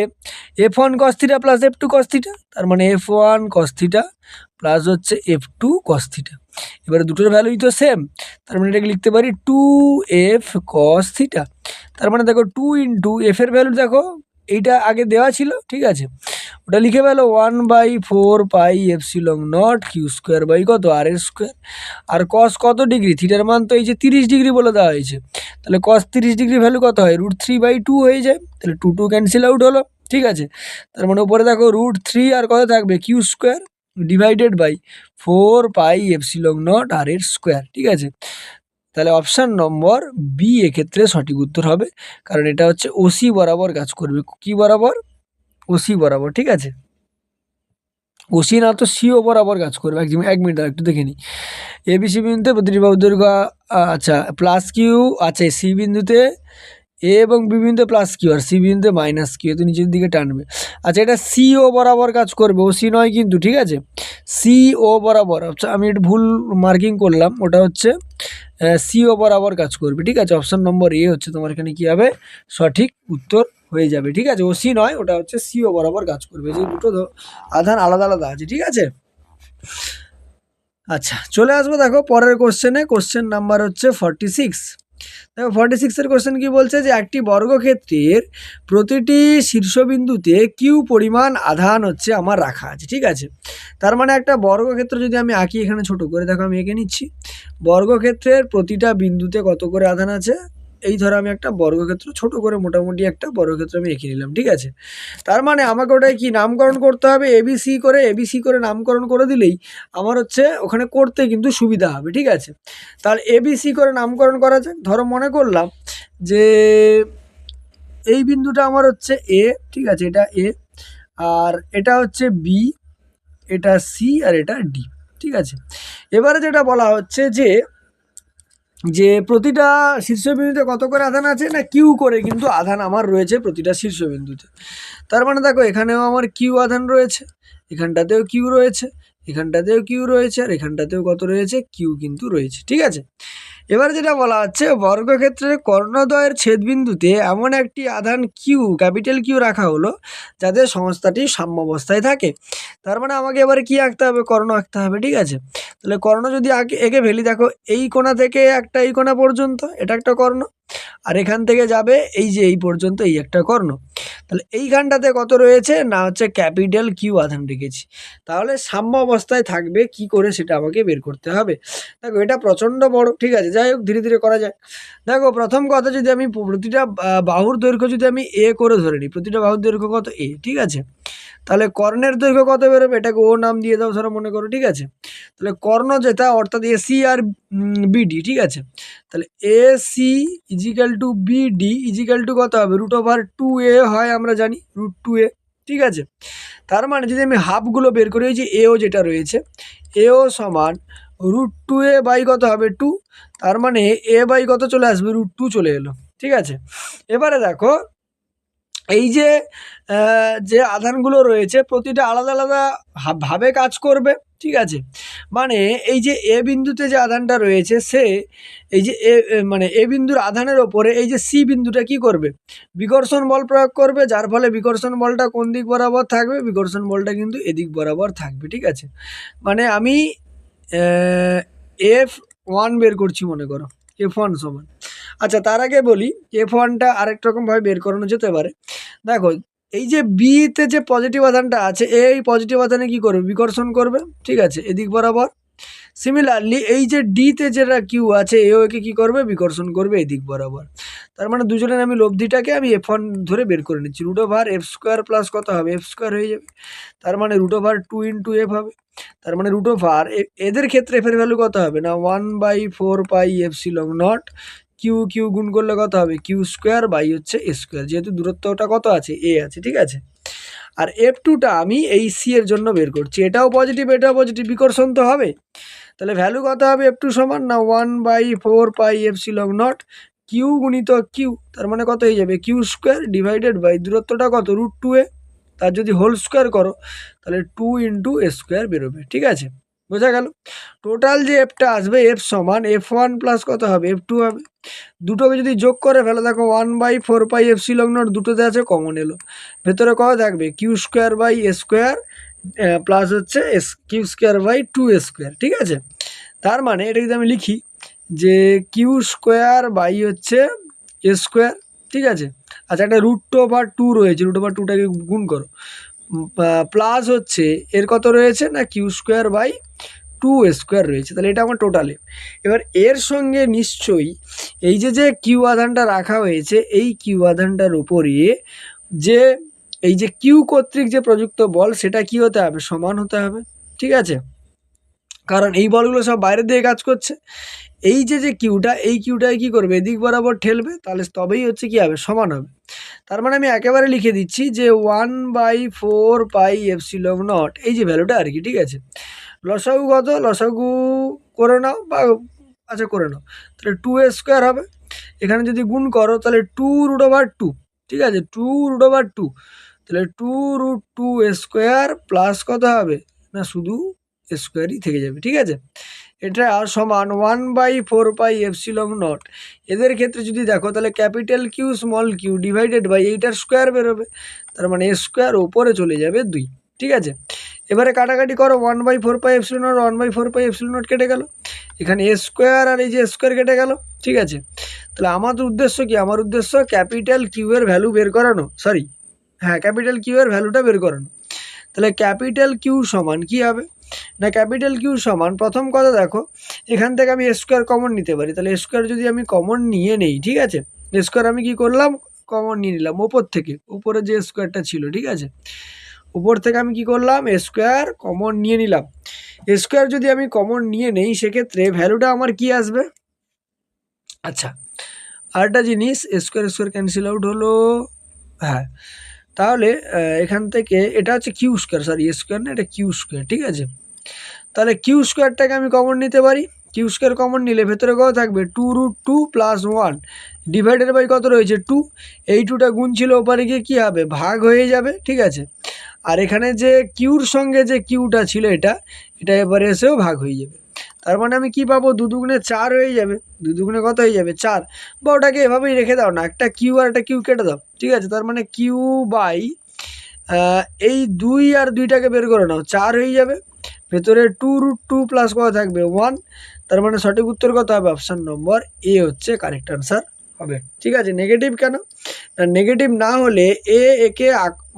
F1 cos theta plus F2 cos theta, তার মানে F1 cos থিটা প্লাস হচ্ছে F2 cos থিটা। এবারে দুটোর ভ্যালুই তো সেম, তার মানে এটাকে লিখতে পারি 2F cos থিটা। তার মানে দেখো 2 ইন্টু এফ এর ভ্যালু দেখো এইটা আগে দেওয়া ছিল, ঠিক আছে, ওটা লিখে ফেলো 1/4 pi epsilon not Q square by কত আর এর স্কোয়ার। আর কস কত ডিগ্রি, থিটার মান তো এই যে 30 ডিগ্রি বলে দেওয়া হয়েছে, তাহলে কস 30 ডিগ্রি ভ্যালু কত হয় √3/2 হয়ে যায়, তাহলে 2 ক্যান্সেল আউট হলো, ঠিক আছে। তার মানে উপরে দেখো √3 আর কত থাকবে Q square divided by 4 pi epsilon naught R এর স্কোয়ার, ঠিক আছে। তাহলে অপশান নম্বর বি এক্ষেত্রে সঠিক উত্তর হবে, কারণ এটা হচ্ছে ওসি বরাবর কাজ করবে, কি বরাবর ওসি বরাবর, ঠিক আছে, ওসি না তো সিও বরাবর কাজ করবে। এক মিনিট একটু দেখে নিই, এবিসি বিন্দুতে প্রতিটি বাহুর দৈর্ঘ্য আচ্ছা প্লাস কিউ আছে, সি বিন্দুতে এ এবং বি বিন্দুতে প্লাস কিউ আর সি বিন্দুতে মাইনাস কিউ, তো নিচের দিকে টানবে। আচ্ছা এটা সিও বরাবর কাজ করবে, ওসি নয় কিন্তু, ঠিক আছে, সিও বরাবর। আচ্ছা আমি একটু ভুল মার্কিং করলাম, ওটা হচ্ছে সিও বরাবর কাজ করবে, ঠিক আছে। অপশান নম্বর এ হচ্ছে তোমার এখানে কি হবে সঠিক উত্তর হয়ে যাবে, ঠিক আছে, ওসি নয়, ওটা হচ্ছে সিও বরাবর কাজ করবে, যে দুটো আধান আলাদা আলাদা আছে, ঠিক আছে। আচ্ছা চলে আসবো দেখো পরের কোশ্চেনে, কোশ্চেন নাম্বার হচ্ছে 46। দেখো 46 কোশ্চেন কি বলছে যে একটি বর্গক্ষেত্রের প্রতিটি শীর্ষবিন্দুতে কিউ পরিমাণ আধান হচ্ছে আমার রাখা আছে, ঠিক আছে। তার মানে একটা বর্গক্ষেত্র যদি আমি আঁকি এখানে ছোট করে, দেখো আমি এঁকে নিচ্ছি। বর্গক্ষেত্রের প্রতিটা বিন্দুতে কত করে আধান আছে, এই ধরো আমি একটা বর্গক্ষেত্র ছোট করে মোটামুটি একটা বর্গক্ষেত্র আমি এঁকে নিলাম, ঠিক আছে। তার মানে আমাকে ওটাই কি নামকরণ করতে হবে, এবিসি করে নামকরণ করে দিলেই আমার হচ্ছে ওখানে করতে কিন্তু সুবিধা হবে, ঠিক আছে। তাহলে এবিসি করে নামকরণ করা যাক। ধরো মনে করলাম যে এই বিন্দুটা আমার হচ্ছে এ, ঠিক আছে, এটা এ, আর এটা হচ্ছে বি, এটা সি, আর এটা ডি, ঠিক আছে। এবারে যেটা বলা হচ্ছে যে প্রতিটা শীর্ষবিন্দুতে কত করে আধান আছে, না কিউ করে কিন্তু আধান আমার রয়েছে প্রতিটা শীর্ষবিন্দুতে। তার মানে দেখো এখানেও আমার কিউ আধান রয়েছে, এখানটাতেও কিউ রয়েছে, এখানটাতেও কিউ রয়েছে, আর এখানটাতেও কত রয়েছে, কিউ কিন্তু রয়েছে, ঠিক আছে। এবার যেটা বলা হচ্ছে বর্গক্ষেত্রের কর্ণদ্বয়ের ছেদবিন্দুতে এমন একটি আধান কিউ, ক্যাপিটাল কিউ রাখা হলো যাতে সংস্থাটি সাম্যাবস্থায় থাকে। তার মানে আমাকে এবারে কি আঁকতে হবে, কর্ণ আঁকতে হবে, ঠিক আছে। তাহলে কর্ণ যদি এঁকে ফেলি, দেখো এই কোণা থেকে একটা এই কোণা পর্যন্ত এটা একটা কর্ণ, আর এখান থেকে যাবে এই যে এই পর্যন্ত এই একটা কর্ণ। তাহলে এইখানটাতে কত রয়েছে, না হচ্ছে ক্যাপিটাল কিউ আধান রেখেছি। তাহলে সাম্য অবস্থায় থাকবে কি করে সেটা আমাকে বের করতে হবে। দেখো এটা প্রচণ্ড বড়, ঠিক আছে, যাই হোক ধীরে ধীরে করা যায়। দেখো প্রথম কথা, যদি আমি প্রতিটা বাহুর দৈর্ঘ্য যদি আমি এ করে ধরে নিই, প্রতিটা বাহুর দৈর্ঘ্য কত এ, ঠিক আছে। তাহলে কর্ণের দৈর্ঘ্য কত বেরোবে, এটাকে ও নাম দিয়ে দাও ধরো মনে করো, ঠিক আছে। তাহলে কর্ণ যেটা অর্থাৎ এসি আর বিডি, ঠিক আছে। তাহলে AC equal to BD equal to কত হবে, √2a হয়, আমরা জানি √2a, ঠিক আছে। তার মানে যদি আমি হাফগুলো বের করে, যে এও যেটা রয়েছে এও সমান √2a বাই কত হবে 2, তার মানে এ বাই কত চলে আসবে, √2 চলে এলো, ঠিক আছে। এবারে দেখো এই যে আধানগুলো রয়েছে প্রতিটা আলাদা আলাদা ভাবে কাজ করবে, ঠিক আছে। মানে এই যে এ বিন্দুতে যে আধানটা রয়েছে সে এই যে মানে এ বিন্দুর আধানের ওপরে এই যে সি বিন্দুটা কি করবে, বিকর্ষণ বল প্রয়োগ করবে, যার ফলে বিকর্ষণ বলটা কোন দিক বরাবর থাকবে, বিকর্ষণ বলটা কিন্তু এদিক বরাবর থাকবে, ঠিক আছে। মানে আমি F1 বের করছি মনে করো, F1 সমান, আচ্ছা তার আগে বলি F1টা আরেক রকমভাবে বের করানো যেতে পারে। দেখো এই যে বিতে যে পজিটিভ আধানটা আছে এই পজিটিভ আধানে কি করবে, বিকর্ষণ করবে, ঠিক আছে, এদিক বরাবর। সিমিলারলি এই যে ডিতে যেটা কিউ আছে এও একে কী করবে, বিকর্ষণ করবে এদিক বরাবর। তার মানে দুজনের আমি লব্ধিটাকে আমি F1 ধরে বের করে নিচ্ছি, √f² প্লাস কত হবে, f² হয়ে যাবে। তার মানে √2 ইন্টু এফ হবে। তার মানে এদের ক্ষেত্রে এফের ভ্যালু কত হবে, না 1/4πε0 কিউ কিউ গুণ করলে কত হবে, কিউ² বাই হচ্ছে a², যেহেতু দূরত্বটা কত আছে এ আছে, ঠিক আছে। আর F2টা আমি এই সি এর জন্য বের করছি, এটাও পজিটিভ এটাও পজিটিভ, বিকর্ষণ তো হবে। তাহলে ভ্যালু কত হবে F2 সমান, না 1/4πε0 কিউ গুণিত কিউ, তার মানে কত হয়ে যাবে, কিউ² ডিভাইডেড বাই দূরত্বটা কত √2a, তার যদি হোল স্কোয়ার করো তাহলে 2 ইন্টু a² বেরোবে, ঠিক আছে, বোঝা গেল। টোটাল যে এফটা আসবে এফ সমান F1 প্লাস কত হবে, F2 হবে। দুটোকে যদি যোগ করে ফেলে দেখো 1/4πε0 দুটোতে আছে কমন এলো, ভেতরে কত থাকবে, কিউ² বাই a² প্লাস হচ্ছে কিউ² বাই 2a², ঠিক আছে। তার মানে এটা যদি আমি লিখি যে কিউ² বাই হচ্ছে a², ঠিক আছে। আচ্ছা একটা √2/2 রয়েছে, √2টাকে গুণ করো, প্লাস হচ্ছে এর কত রয়েছে, না কিউ² বাই 2a² রয়েছে, তাহলে এটা আমার টোটালে। এবার এর সঙ্গে নিশ্চয়ই এই যে কিউ আধানটা রাখা হয়েছে এই কিউ আধানটার উপরে যে এই যে কিউ কর্তৃক যে প্রযুক্ত বল সেটা কি হতে হবে, সমান হতে হবে, ঠিক আছে। কারণ এই বলগুলো সব বাইরের দিকে কাজ করছে, এই যে কিউটা এই কিউটাকে কী করবে, এদিক বরাবর ঠেলবে, তাহলে তবেই হচ্ছে কী হবে, সমান হবে। তার মানে আমি একেবারে লিখে দিচ্ছি যে 1/4πε0 এই যে ভ্যালুটা আর কি, ঠিক আছে। লসাগু কত, লসাগু করে নাও বা আচ্ছা করে নাও, তাহলে 2a² হবে। এখানে যদি গুণ করো তাহলে 2√2, ঠিক আছে, 2√2, তাহলে 2√2a² প্লাস কত হবে, না শুধু a²ই থেকে যাবে, ঠিক আছে। এটা সমান 1/4πε0। এদের ক্ষেত্রে যদি দেখো তাহলে capital Q small Q divided by এইটার স্কোয়ার বেরোবে, তার মানে a² ওপরে চলে যাবে 2, ঠিক আছে। এবারে কাটাকাটি করো, 1/4πε0 1/4πε0 কেটে গেল, এখানে a² আর এই যে a² কেটে গেল, ঠিক আছে। তাহলে আমাদের উদ্দেশ্য কি, আমার উদ্দেশ্য ক্যাপিটাল কিউ এর ভ্যালু বের করানো, সরি হ্যাঁ ক্যাপিটাল কিউ এর ভ্যালুটা বের করানো। তাহলে ক্যাপিটাল কিউ সমান কি হবে না, ক্যাপিটাল কিউ সমান প্রথম কথা দেখো এখান থেকে আমি স্কোয়ার কমন নিতে পারি। তাহলে স্কোয়ার যদি আমি কমন নিয়ে নেই, ঠিক আছে, স্কোয়ার আমি কি করলাম কমন নিয়ে নিলাম ওপর থেকে, উপরে যে স্কোয়ারটা ছিল, ঠিক আছে, উপর থেকে আমি কি করলাম স্কোয়ার কমন নিয়ে নিলাম। স্কোয়ার যদি আমি কমন নিয়ে নেই সেক্ষেত্রে ভ্যালুটা আমার কি আসবে। আচ্ছা আরেকটা জিনিস, স্কোয়ার স্কোয়ার ক্যান্সেল আউট হলো, হ্যাঁ তাহলে এখান থেকে এটা হচ্ছে কিউ স্কোয়ার, সরি স্কোয়ার না এটা কিউ স্কোয়ার, ঠিক আছে। তাহলে কিউ স্কোয়ারটাকে আমি কমন নিতে পারি, কিউ স্কোয়ার কমন নিলে ভেতরে কত থাকবে 2√2 + 1 ডিভাইডেড বাই কত রয়েছে 2, এই 2টা গুণ ছিল ওপারে গিয়ে কী হবে ভাগ হয়ে যাবে, ঠিক আছে। আর এখানে যে কিউর সঙ্গে যে কিউটা ছিল এটা এবারে এসেও ভাগ হয়ে যাবে। তার মানে আমি কি পাবো 2 দুগুণে 4 হয়ে যাবে, 2 দুগুণে কত হয়ে যাবে 4, বা ওটাকে এভাবেই রেখে দাও না, একটা কিউ আর একটা কিউ কেটে দাও, ঠিক আছে। তার মানে কিউ বাই এই 2 আর 2টাকে বের করে নাও 4 হয়ে যাবে, ভেতরে 2√2 প্লাস কত থাকবে 1, তার মানে সঠিক উত্তর কত হবে অপশান নম্বর এ হচ্ছে কারেক্ট আনসার হবে, ঠিক আছে। নেগেটিভ কেন না, নেগেটিভ না হলে একে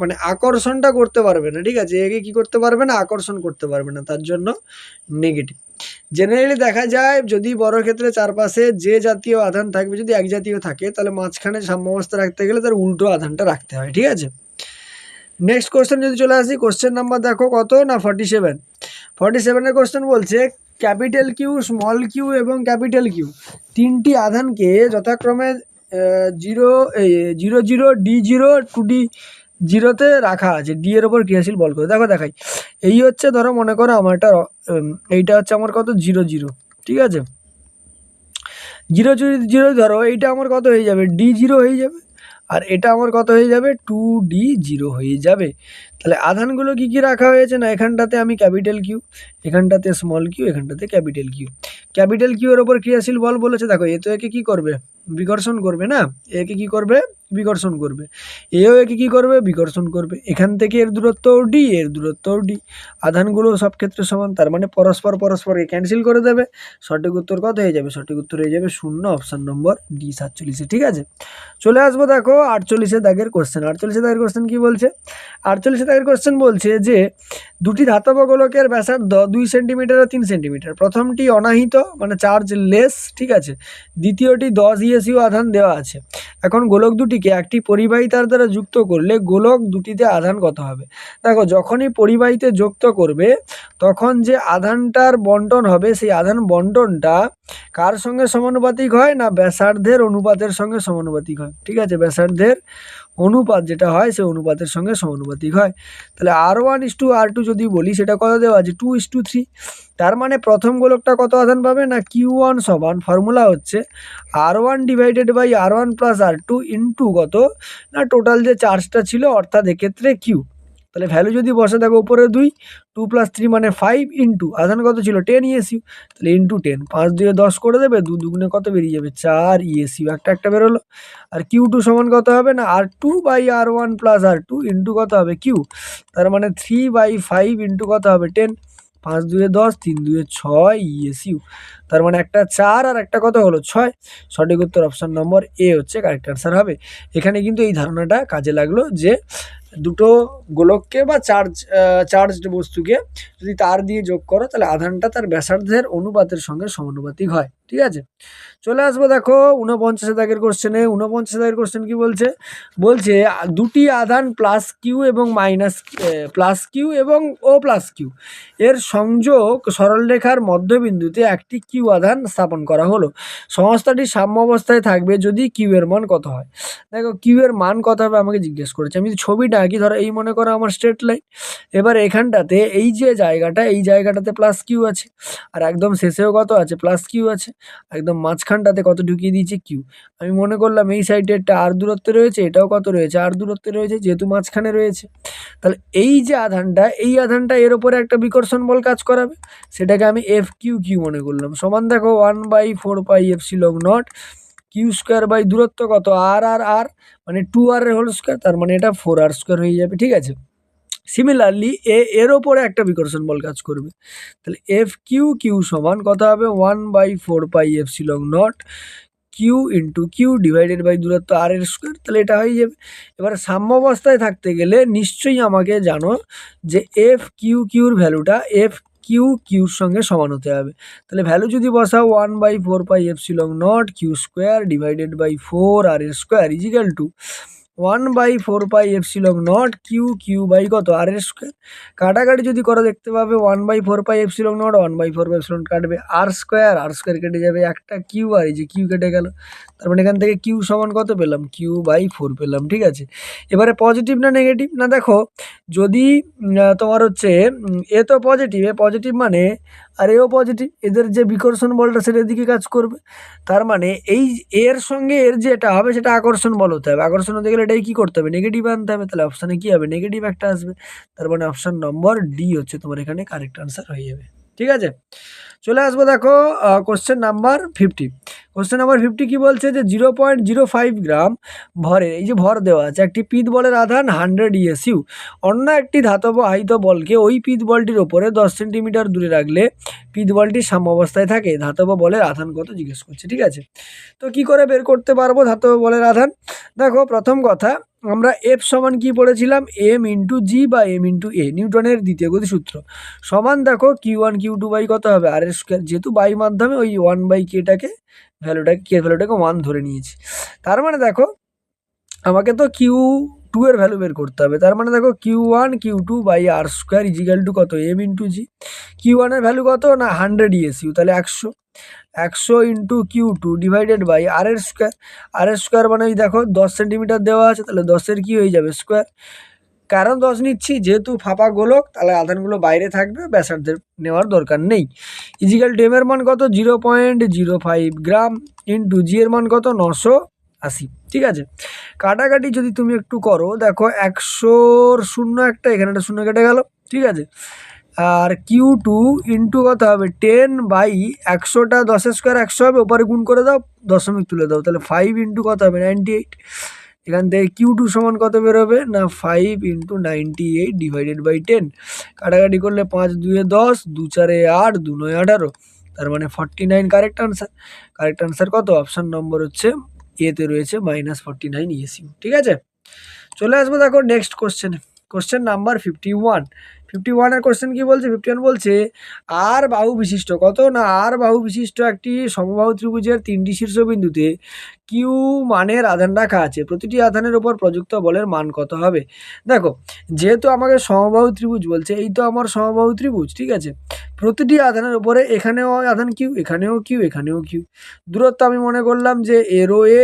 মানে আকর্ষণটা করতে পারবে না, ঠিক আছে, একে কি করতে পারবে না আকর্ষণ করতে পারবে না, তার জন্য নেগেটিভ। জেনারেলি দেখা যায় যদি বড় ক্ষেত্রে চারপাশে যে জাতীয় আধান থাকবে যদি এক জাতীয় থাকে তাহলে মাঝখানে সাম্যাবস্থা রাখতে গেলে তার উল্টো আধানটা রাখতে হয়, ঠিক আছে। নেক্সট কোশ্চেন যদি চলে আসি, কোশ্চেন নাম্বার দেখো কত না 47। 47-এর কোশ্চেন বলছে ক্যাপিটাল কিউ, স্মল কিউ এবং ক্যাপিটাল কিউ তিনটি আধানকে যথাক্রমে 0 D0 2D0-তে রাখা আছে, ডি এর ওপর ক্রিয়াশীল বল করে দেখাই। এই হচ্ছে ধরো মনে করো আমার এইটা হচ্ছে আমার কত 0 0, ঠিক আছে, 0 0 ধরো এইটা আমার কত হয়ে যাবে D0 হয়ে যাবে, আর এটা আমার কত হয়ে যাবে 2D0 হয়ে যাবে। তাহলে আধানগুলো কি কি রাখা হয়েছে না, এখানটাতে আমি ক্যাপিটাল কিউ, এখানটাতে স্মল কিউ, এখানটাতে ক্যাপিটাল কিউ। ক্যাপিটাল কিউ এর ওপর ক্রিয়াশীল বল বলেছে, দেখো এ তো একে কি করবে বিকর্ষণ করবে না, একে কি করবে বিকর্ষণ করবে, এও একে কি করবে বিকর্ষণ করবে, এখান থেকে এর দূরত্ব ডি, এর দূরত্ব ডি, আধানগুলো সব ক্ষেত্রে সমান, তার মানে পরস্পরকে ক্যান্সেল করে দেবে, সঠিক উত্তর কত হয়ে যাবে, সঠিক উত্তর হয়ে যাবে 0, অপশান নম্বর ডি 47, ঠিক আছে। চলে আসবো দেখো 48 দাগের কোশ্চেন। 48 দাগের কোশ্চেন কি বলছে, 48 দাগের কোশ্চেন বলছে যে দুটি ধাতব গোলকের ব্যাসার্ধ 2 সেন্টিমিটার ও 3 সেন্টিমিটার, প্রথমটি অনাহিত মানে চার্জ লেস, ঠিক আছে, দ্বিতীয়টি 10 ইএসইউ আধান দেওয়া আছে। এখন গোলক দুটিকে একটি পরিবাহী তার দ্বারা যুক্ত করলে গোলক দুটিতে আধান কত হবে। দেখো যখনই পরিবাহীতে যুক্ত করবে তখন যে আধানটার বন্টন হবে সেই আধান বন্টনটা কার সঙ্গে সমানুপাতিক হয় না ব্যাসার্ধের অনুপাতের সঙ্গে সমানুপাতিক হয়, ঠিক আছে, ব্যাসার্ধের অনুপাত যেটা হয় সেই অনুপাতের সঙ্গে সমানুপাতিক হয়। তাহলে R1:R2 যদি বলি সেটা কত দেওয়া আছে 2:3, তার মানে প্রথম গোলকটা কত আধান পাবে না Q1 সমান ফর্মুলা হচ্ছে R1 divided by R1 plus R2 into কত না টোটাল যে চার্জটা ছিল অর্থাৎ এক্ষেত্রে কিউ। তাহলে ভ্যালু যদি বসে দেখো উপরে 2 + 3 মানে 5 ইন্টু আধান কত ছিল 10 ইএসইউ, তাহলে ইন্টু 10, 5 2 10 করে দেবে, 2 দুগুণে কত বেরিয়ে যাবে 4 ইএসইউ, একটা বেরোলো। আর Q2 সমান কত হবে না R2/R1 প্লাস R2 ইন্টু কত হবে কিউ, তার মানে 3/5 ইন্টু কত হবে 10, 5 2 10, 3 2 6 ইএসইউ, তার মানে একটা 4 আর একটা কত হলো 6, সঠিক উত্তর অপশান নম্বর এ হচ্ছে কারেক্ট আনসার হবে। এখানে কিন্তু এই ধারণাটা কাজে লাগলো যে দুটো গোলককে বা চার্জড বস্তুকে যদি তার দিয়ে যোগ করো তাহলে আধানটা তার ব্যাসার্ধের অনুপাতের সঙ্গে সমানুপাতিক হয়, ঠিক আছে। চলে আসবো দেখো 49 দাগের কোশ্চেনে। 49 দাগের কোশ্চেন কি বলছে, বলছে দুটি আধান প্লাস কিউ এবং প্লাস কিউ এবং ও প্লাস কিউ এর সংযোগ সরলরেখার মধ্যবিন্দুতে একটি কিউ আধান স্থাপন করা হলো, সংস্থাটি সাম্য অবস্থায় থাকবে যদি কিউ এর মান কত হয়। দেখো কিউ এর মান কত হবে আমাকে জিজ্ঞেস করেছে, আমি ছবিটা আঁকি, ধরো এই মনে করো আমার স্ট্রেট লাইন, এবার এখানটাতে এই যে জায়গাটা এই জায়গাটাতে প্লাস কিউ আছে, আর একদম শেষেও কত আছে প্লাস কিউ আছে, একদম মাঝখানটাতে কত ঢুকিয়ে দিয়েছে কিউ। আমি মনে করলাম এই সাইডে একটা আর দূরত্বে রয়েছে, এটাও কত রয়েছে আর দূরত্বে রয়েছে, যেহেতু মাঝখানে রয়েছে, তাহলে এই যে আধানটা এই আধানটা এর উপরে একটা বিকর্ষণ বল কাজ করাবে, সেটাকে আমি এফ কিউ কিউ মনে করলাম, সমান দেখো 1/4πε0 কিউ স্কোয়ার বাই দূরত্ব কত আর আর আর মানে 2r এর হোল স্কোয়ার, তার মানে এটা 4r² হয়ে যাবে, ঠিক আছে। সিমিলারলি এর ওপরে একটা বিকর্ষণ বল কাজ করবে, তাহলে এফ কিউ কিউ সমান কত হবে 1/4πε0 Q into Q divided by দূরত্ব আর এর স্কোয়ার, তাহলে এটা হয়ে যাবে। এবার সাম্য অবস্থায় থাকতে গেলে নিশ্চয়ই আমাকে জানো যে এফ কিউ কিউর ভ্যালুটা এফ কিউ কিউর সঙ্গে সমান হতে হবে। তাহলে ভ্যালু যদি বসাও 1/4πε0 Q square divided by 4 R এর square equal to 1/4πε0 Q Q by কত আর এর স্কোয়ার। কাটাকাটি যদি করো দেখতে পাবে 1/4πε0 1/4πε0 কাটবে আর স্কোয়ার কেটে যাবে, একটা কিউ আর এই যে কিউ কেটে গেল। তার মানে এখান থেকে কিউ সমান কত পেলাম, কিউ/4 পেলাম। ঠিক আছে, এবারে পজিটিভ না নেগেটিভ, না দেখো যদি তোমার হচ্ছে এ তো পজিটিভ, এ পজিটিভ মানে আর এও পজিটিভ, এদের যে বিকর্ষণ বলটা সেটার দিকে কাজ করবে। তার মানে এই এর সঙ্গে এর যেটা হবে সেটা আকর্ষণ বল হতে হবে, আকর্ষণ হতে গেলে এটাই কী করতে হবে, নেগেটিভ আনতে হবে। তাহলে অপশানে কী হবে, নেগেটিভ একটা আসবে। তার মানে অপশান নম্বর ডি হচ্ছে তোমার এখানে কারেক্ট আনসার হয়ে যাবে। ঠিক আছে, চলে আসবো দেখো কোশ্চেন নাম্বার 50। কোশ্চেন নাম্বার 50 কি বলছে যে 0.05 গ্রাম ভরের, এই যে ভর দেওয়া আছে, একটি পিত বলের আধান 100 ESU অন্য একটি ধাতব আহিত বলকে ওই পিত বলটির ওপরে 10 সেন্টিমিটার দূরে রাখলে পিত বলটি সাম্যাবস্থায় থাকে, ধাতব বলের আধান কত জিজ্ঞেস করছে। ঠিক আছে, তো কি করে বের করতে পারবো ধাতব বলের আধান? দেখো প্রথম কথা, আমরা এফ সমান কি পড়েছিলাম, এম ইন্টু জি বা এম ইন্টু এ, নিউটনের দ্বিতীয় গতি সূত্র, সমান দেখো Q1 Q2 বাই কত হবে আর এর স্কোয়ার, যেহেতু বাই মাধ্যমে ওই 1/k ভ্যালুটাকে 1 ধরে নিয়েছি। তার মানে দেখো আমাকে তো Q2 এর ভ্যালু বের করতে হবে। তার মানে দেখো Q1 Q2 by R square equal to কত, এম ইন্টু জি। Q1 এর ভ্যালু কত না 100 ESU, তাহলে 100 into Q2 divided by R এর স্কোয়ার মানে ওই দেখো 10 সেন্টিমিটার দেওয়া আছে, তাহলে 10-এর কি হয়ে যাবে স্কোয়ার। কারণ 10 নিচ্ছি যেহেতু ফাঁপা গোলক, তাহলে আধানগুলো বাইরে থাকবে, ব্যাসার্ধের নেওয়ার দরকার নেই। ইজিক্যাল টু এম এর মান কত 0.05 গ্রাম ইন্টু জি এর মান কত 980। ঠিক আছে, কাটাকাটি যদি তুমি একটু করো দেখো 100-র শূন্য একটা, এখানে একটা শূন্য কেটে গেল। ঠিক আছে, আর Q2 ইন্টু কত হবে 10/100টা 10-এর স্কোয়ার 100 হবে, ওপরে গুণ করে দাও, দশমিক তুলে দাও, তাহলে 5 ইন্টু কত হবে 98। এখান থেকে Q2 সমান কত বেরোবে না 5 ইন্টু 98 ডিভাইডেড বাই 10। কাটাকাটি করলে 5-2 10, 2-4 8, 2-9 18, তার মানে 49 কারেক্ট আনসার কত, অপশান নম্বর হচ্ছে এতে রয়েছে -49 ESU। ঠিক আছে, চলে আসবো দেখো নেক্সট কোশ্চেনে, কোশ্চেন নাম্বার 51 এর কোশ্চেন কি বলছে, 51 বলছে আর বাহু বিশিষ্ট কত না আর বাহু বিশিষ্ট একটি সমবাহু ত্রিভুজের 3টি শীর্ষবিন্দুতে কিউ মানের আধান রাখা আছে, প্রতিটি আধানের উপর প্রযুক্ত বলের মান কত হবে। দেখো যেহেতু আমাকে সমবাহু ত্রিভুজ বলছে, এই তো আমার সমবাহু ত্রিভুজ। ঠিক আছে, প্রতিটি আধানের উপরে এখানেও আধান কিউ, এখানেও কিউ, এখানেও কিউ, দূরত্ব আমি মনে করলাম যে এরো এ,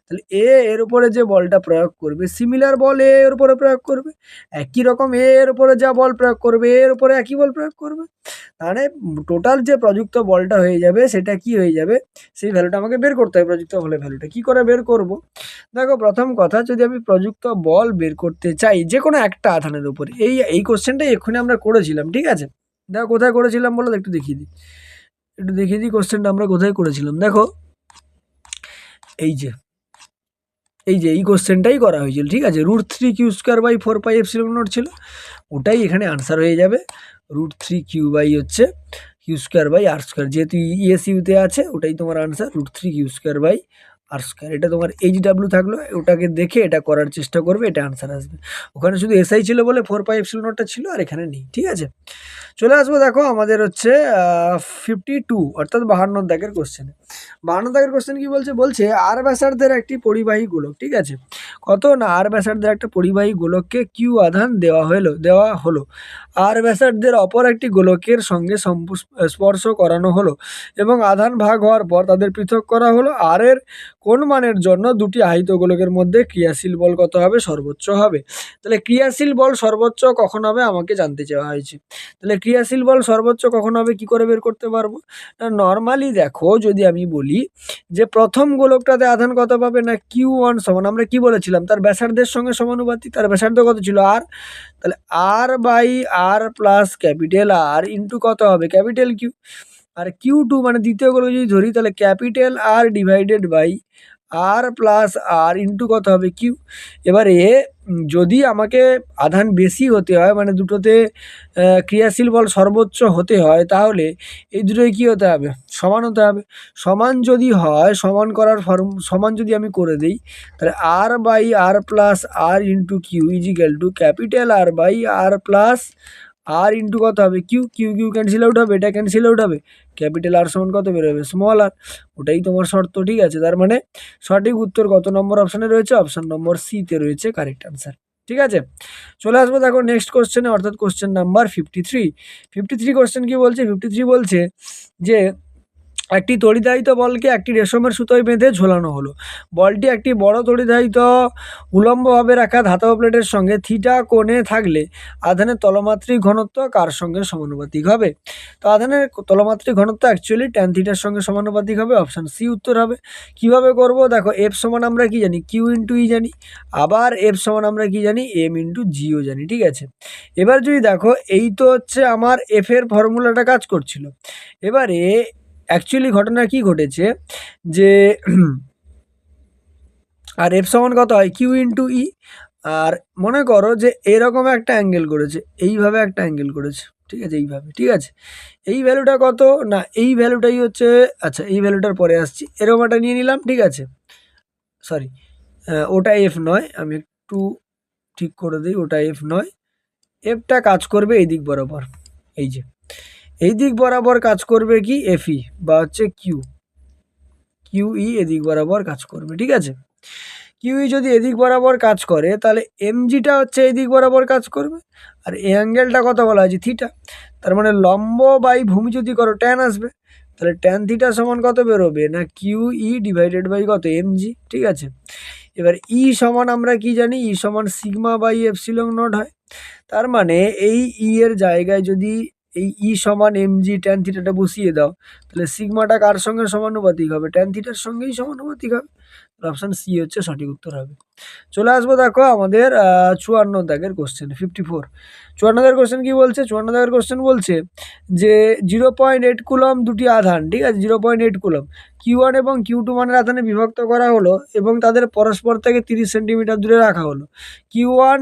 তাহলে এর উপরে যে বলটা প্রয়োগ করবে সিমিলার বল এর উপরে প্রয়োগ করবে, একই রকম এর উপরে যা বল প্রয়োগ করবে এর উপরে একই বল প্রয়োগ করবে। মানে টোটাল যে প্রযুক্ত বলটা হয়ে যাবে সেটা কি হয়ে যাবে, সেই ভ্যালুটা আমাকে বের করতে হবে। প্রযুক্ত বলের ভ্যালুটা কি করে বের করব, দেখো প্রথম কথা যদি আমি প্রযুক্ত বল বের করতে চাই যে কোনো একটা আধানের উপরে, এই কোশ্চেনটাই এক্ষুনি আমরা করেছিলাম। ঠিক আছে, দেখো কোথায় করেছিলাম বলো, একটু দেখিয়ে দিই কোশ্চেনটা আমরা কোথায় করেছিলাম। দেখো এই কোশ্চেনটাই করা হয়েছিল। ঠিক আছে, √3q²/4πε0 ছিল, ওটাই এখানে আনসার হয়ে যাবে। √3q/r², যেহেতু ESUতে আছে ওটাই তোমার আনসার, √3q²/r²। এটা তোমার HW থাকলো, ওটাকে দেখে এটা করার চেষ্টা করবে, এটা আনসার আসবে। ওখানে শুধু SI ছিল বলে 4πε0টা ছিল, আর এখানে নেই। ঠিক আছে, চলে আসবো দেখো আমাদের হচ্ছে 52 অর্থাৎ 52 দাগের কোশ্চেনে। 52 দাগের কোশ্চেন কি বলছে আর ব্যাসার্ধের একটি পরিবাহী গোলক। ঠিক আছে, কত না আর ব্যাসার্ধের একটা পরিবাহী গোলককে কিউ আধান দেওয়া হলো, আর ব্যাসার্ধের অপর একটি গোলকের সঙ্গে স্পর্শ করানো হলো এবং আধান ভাগ হওয়ার পর তাদের পৃথক করা হলো। আর এর কোন মানের জন্য দুটি আহিত গোলকের মধ্যে ক্রিয়াশীল বল কত হবে, সর্বোচ্চ হবে। তাহলে ক্রিয়াশীল বল সর্বোচ্চ কখন হবে আমাকে জানতে চাওয়া হয়েছে। তাহলে ক্রিয়াশীল বল সর্বোচ্চ কখন হবে কি করে বের করতে পারবো, না নর্মালি দেখো যদি আমি বলি যে প্রথম গোলকটাতে আধান কত পাবে না Q1 সমান, আমরা কি বলেছিলাম তার ব্যাসার্ধের সঙ্গে সমানুপাতিক, তার ব্যাসার্ধ কত ছিল আর, তাহলে R/R প্লাস ক্যাপিটাল আর ইন্টু কত হবে ক্যাপিটাল কিউ। আর Q2 মানে দ্বিতীয় গোলক যদি ধরি তাহলে capital R divided by R plus R into কত হবে কিউ। এবারে যদি আমাকে আধান বেশি হতে হয়, মানে দুটোতে ক্রিয়াশীল বল সর্বোচ্চ হতে হয়, তাহলে এই দুটোই কী হতে হবে, সমান হতে হবে। সমান যদি হয়, সমান যদি আমি করে দিই, তাহলে R by R plus R into Q equal to capital R by R plus R into কত হবে, Q Q Q cancel out হবে, এটা ক্যান্সেল আউট হবে, ক্যাপিটাল আর সমান কত বেরোবে, স্মল আর। ওটাই তোমার শর্ত, ঠিক আছে। তার মানে সঠিক উত্তর কত নম্বর অপশানে রয়েছে, অপশান নম্বর সিতে রয়েছে কারেক্ট আনসার, ঠিক আছে। চলে আসবো দেখো নেক্সট কোশ্চেনে, অর্থাৎ কোশ্চেন নাম্বার 53 কোশ্চেন কি বলছে, 53 বলছে যে একটি তড়িদাহিত বলকে একটি রেশমের সুতোয় বেঁধে ঝোলানো হলো। বলটি একটি বড় তড়িদাহিত উলম্বভাবে রাখা ধাতব প্লেটের সঙ্গে থিটা কোণে থাকলে আধানের তলমাত্রিক ঘনত্ব কার সঙ্গে সমানুপাতিক হবে? তো আধানের তলমাত্রিক ঘনত্ব অ্যাকচুয়ালি ট্যান থিটার সঙ্গে সমানুপাতিক হবে, অপশান সি উত্তর হবে। কিভাবে করব, দেখো এফ সমান আমরা কি জানি, কিউ ইন্টু ই জানি, আবার এফ সমান আমরা কি জানি, এম ইন্টু জিও জানি, ঠিক আছে। এবার যদি দেখো, এই তো হচ্ছে আমার এফ এর ফর্মুলাটা কাজ করছিল। এবারে অ্যাকচুয়ালি ঘটনা কি ঘটেছে যে আর এফ সমান কত হয়, কিউ ইন্টু ই। আর মনে করো যে এরকম একটা অ্যাঙ্গেল করেছে, এইভাবে একটা অ্যাঙ্গেল করেছে, ঠিক আছে, এইভাবে, ঠিক আছে। এই ভ্যালুটা কত না, এই ভ্যালুটাই হচ্ছে, আচ্ছা এই ভ্যালুটার পরে আসছি, এরকম একটা নিয়ে নিলাম, ঠিক আছে। সরি, ওটা এফ নয়, আমি একটু ঠিক করে দিই, ওটা এফ নয়, এফটা কাজ করবে এই দিক বরাবর, এই যে এই দিক বরাবর কাজ করবে কি, এফই বা হচ্ছে কিউই এদিক বরাবর কাজ করবে, ঠিক আছে। কিউই যদি এদিক বরাবর কাজ করে, তাহলে এমজিটা হচ্ছে এদিক বরাবর কাজ করবে, আর এই অ্যাঙ্গেলটা কত বলা হয়েছে, থিটা। তার মানে লম্ব বাই ভূমি যদি করো, ট্যান আসবে, তাহলে ট্যান থিটা সমান কত বেরোবে না, কিউই ডিভাইডেড বাই কত, এমজি, ঠিক আছে। এবার ই সমান আমরা কি জানি, ই সমান সিগমা বাই এপসিলন নট হয়। তার মানে এই ই এর জায়গায় যদি এই ই সমান এমজি ট্যান থিটাটা বসিয়ে দাও, তাহলে সিগমাটা কার সঙ্গে সমানুপাতিক হবে, ট্যান থিটার সঙ্গেই সমানুপাতিক হবে। অপশান সি হচ্ছে সঠিক উত্তর হবে। চলে আসবো দেখো আমাদের 54 দাগের কোশ্চেন, 54 54 দাগের কোশ্চেন কি বলছে, 54 দাগের কোশ্চেন বলছে যে 0.8 কুলম দুটি আধান, ঠিক আছে, 0.8 কুলম Q1 এবং Q2 মানের আধানে বিভক্ত করা হলো এবং তাদের পরস্পর থেকে 30 সেন্টিমিটার দূরে রাখা হলো। Q1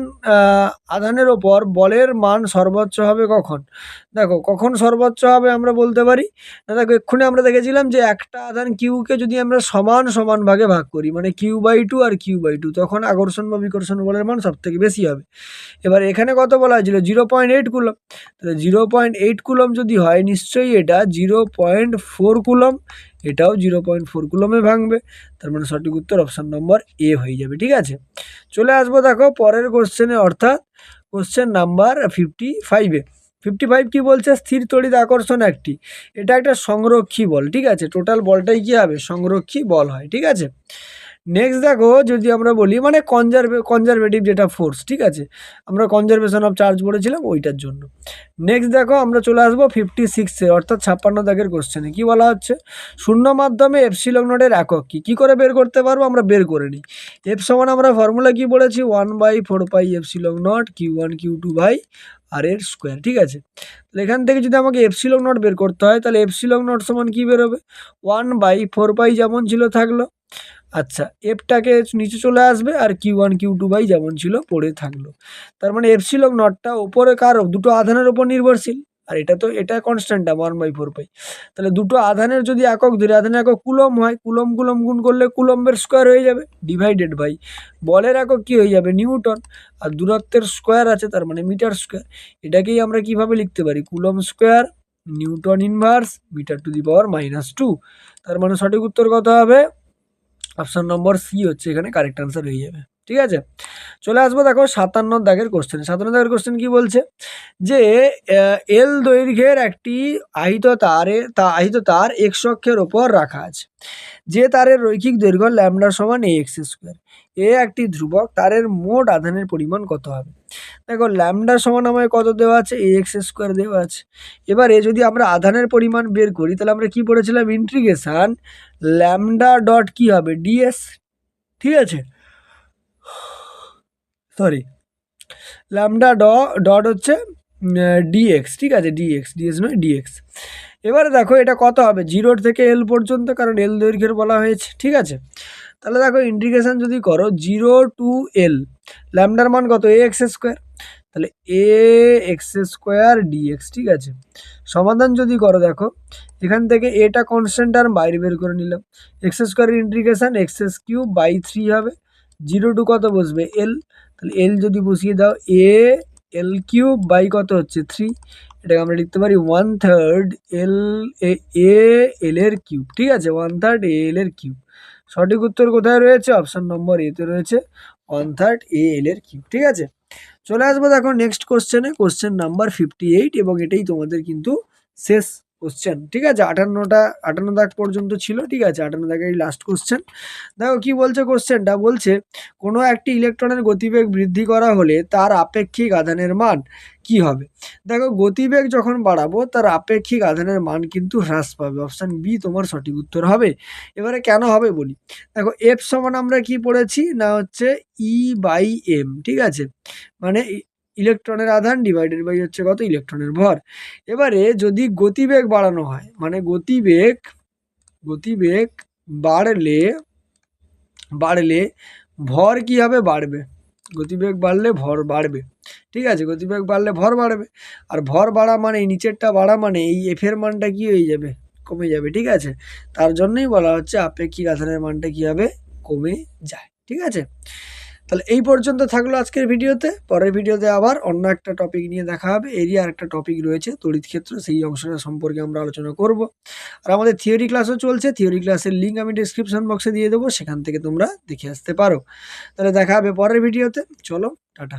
আধানের ওপর বলের মান সর্বোচ্চ হবে কখন? দেখো কখন সর্বোচ্চ হবে আমরা বলতে পারি না, দেখো এক্ষুনি আমরা দেখেছিলাম যে একটা আধান কিউকে যদি আমরা সমান সমান ভাগে ভাগ করি, মানে Q/2 আর Q/2, তখন আকর্ষণ বা বিকর্ষণ বলের মান সব থেকে বেশি হবে। এবার এখানে কত বলা হয়েছিল, 0.8 কুলম, তাহলে 0.8 কুলম যদি হয়, নিশ্চয়ই এটা 0.4 কুলম, এটাও 0.4 কুলমে ভাঙবে। তার মানে সঠিক উত্তর অপশান নম্বর এ হয়ে যাবে, ঠিক আছে। চলে আসবো দেখো পরের কোশ্চেনে, অর্থাৎ কোশ্চেন নাম্বার 55-এ। 55 কি বলছে, স্থির তড়িৎ আকর্ষণ একটি, এটা একটা সংরক্ষী বল, ঠিক আছে। টোটাল বলটাই কি হবে, সংরক্ষী বল হয়, ঠিক আছে। নেক্সট দেখো যদি আমরা বলি, মানে কনজারভেটিভ যেটা ফোর্স, ঠিক আছে, আমরা কনজারভেশন অফ চার্জ পড়েছিলাম ওইটার জন্য। নেক্সট দেখো আমরা চলে আসবো 56-এ, অর্থাৎ 56 দাগের কোশ্চেনে কি বলা হচ্ছে, শূন্য মাধ্যমে এপসিলন নটের একক কি করে বের করতে পারবো, আমরা বের করে নিই। এফ সমান আমরা ফর্মুলা কি পড়েছি, 1/4 pi epsilon naught Q1 Q2 by R এর স্কোয়ার, ঠিক আছে। তাহলে এখান থেকে যদি আমাকে এপসিলন নট বের করতে হয়, তাহলে এপসিলন নট সমান কি বেরোবে, 1/4 পাই যেমন ছিল থাকলো, আচ্ছা এফটাকে নিচে চলে আসবে, আর Q1 Q2 বাই যেমন ছিল পড়ে থাকলো। তার মানে এপসিলন নটটা ওপরে কার, দুটো আধানের ওপর নির্ভরশীল, আর এটা কনস্ট্যান্ট 1/4 পাই। তাহলে দুটো আধানের যদি একক ধরে, আধানের একক কুলম হয়, কুলম গুণ করলে কুলম্বের স্কোয়ার হয়ে যাবে, ডিভাইডেড বাই বলের একক কি হয়ে যাবে, নিউটন, আর দূরত্বের স্কোয়ার আছে, তার মানে মিটার স্কোয়ার। এটাকেই আমরা কিভাবে লিখতে পারি, coulomb square newton inverse metre to the power -2। তার মানে সঠিক উত্তর কত হবে, অপশন নম্বর সি হচ্ছে এখানে কারেক্ট আনসার হয়ে যাবে, ঠিক আছে। চলে আসবো দেখো 57 দাগের কোশ্চেন। 57 দাগের কোশ্চেন কি বলছে যে এল দৈর্ঘ্যের একটি আহিত তার এক্স অক্ষের ওপর রাখা আছে, যে তারের রৈখিক দৈর্ঘ্য ল্যামডা সমান ax স্কোয়ার, এ একটি ধ্রুবক, তারের মোট আধানের পরিমাণ কত হবে। দেখো ল্যামডা সমান আমায় কত দেওয়া আছে, ax স্কোয়ার দেওয়া আছে। এবারে যদি আমরা আধানের পরিমাণ বের করি, তাহলে আমরা কি পড়েছিলাম, ইন্টিগ্রেশন ল্যামডা ডট কি হবে, ডিএস, ঠিক আছে, সরি ল্যামডা ডট হচ্ছে ডিএক্স, ঠিক আছে, ডিএস নয় ডিএক্স। এবারে দেখো এটা কত হবে, 0 থেকে এল পর্যন্ত, কারণ এল দৈর্ঘ্যের বলা হয়েছে, ঠিক আছে। তাহলে দেখো ইন্টিগ্রেশন যদি করো 0 টু এল, ল্যামডার মান কত এ এক্স স্কোয়ার, তাহলে এ এক্স স্কোয়ার ডিএক্স, ঠিক আছে। সমাধান যদি করো দেখো এখান থেকে এটা কনস্ট্যান্ট টার্ম বাইরে বের করে নিলাম, এক্স স্কোয়ারের ইন্টিগ্রেশন এক্স কিউব বাই 3 হবে, 0 টু কত বসবে এল, তাহলে এল যদি বসিয়ে দাও এ এল কিউব বাই কত হচ্ছে 3, এটাকে আমরা লিখতে পারি 1/3 এল এ এল এর কিউব, ঠিক আছে, 1/3 এল এর কিউব। সঠিক উত্তর কোথায় রয়েছে? অপশন নম্বর এতে রয়েছে 1/3 এল এর কিউব, ঠিক আছে। চলে আসবো দেখো নেক্সট কোশ্চেনে, কোশ্চেন নাম্বার 58, এবং এটাই তোমাদের কিন্তু শেষ কোশ্চেন, ঠিক আছে। 58 দাগ পর্যন্ত ছিল, ঠিক আছে, 58 দাগের লাস্ট কোশ্চেন। দেখো কি বলছে কোশ্চেনটা, বলছে কোনো একটি ইলেকট্রনের গতিবেগ বৃদ্ধি করা হলে তার আপেক্ষিক আধানের মান কি হবে। দেখো গতিবেগ যখন বাড়াবো তার আপেক্ষিক আধানের মান কিন্তু হ্রাস পাবে, অপশান বি তোমার সঠিক উত্তর হবে। এবারে কেন হবে বলি, দেখো এফ সমান আমরা কি পড়েছি না হচ্ছে ই বাই এম, ঠিক আছে, মানে ইলেকট্রনের আধান ডিভাইডেড বাই হচ্ছে কত ইলেকট্রনের ভর। এবারে যদি গতিবেগ বাড়ানো হয়, মানে গতিবেগ বাড়লে ভর কি হবে, বাড়বে, গতিবেগ বাড়লে ভর বাড়বে, ঠিক আছে, গতিবেগ বাড়লে ভর বাড়বে, আর ভর বাড়া মানে এই নিচেরটা বাড়া মানে এই এফ এর মানটা কি হয়ে যাবে, কমে যাবে, ঠিক আছে। তার জন্যই বলা হচ্ছে আপেক্ষিক আধানের মানটা কি হবে, কমে যায়, ঠিক আছে। তাহলে এই পর্যন্ত থাকলো আজকের ভিডিওতে, পরের ভিডিওতে আবার অন্য একটা টপিক নিয়ে দেখা হবে। এরই আর একটা টপিক রয়েছে তড়িৎ ক্ষেত্র, সেই অংশটা সম্পর্কে আমরা আলোচনা করব। আর আমাদের থিওরি ক্লাসও চলছে, থিওরি ক্লাসের লিঙ্ক আমি ডিসক্রিপশন বক্সে দিয়ে দেবো, সেখান থেকে তোমরা দেখে আসতে পারো। তাহলে দেখা হবে পরের ভিডিওতে, চলো টাটা।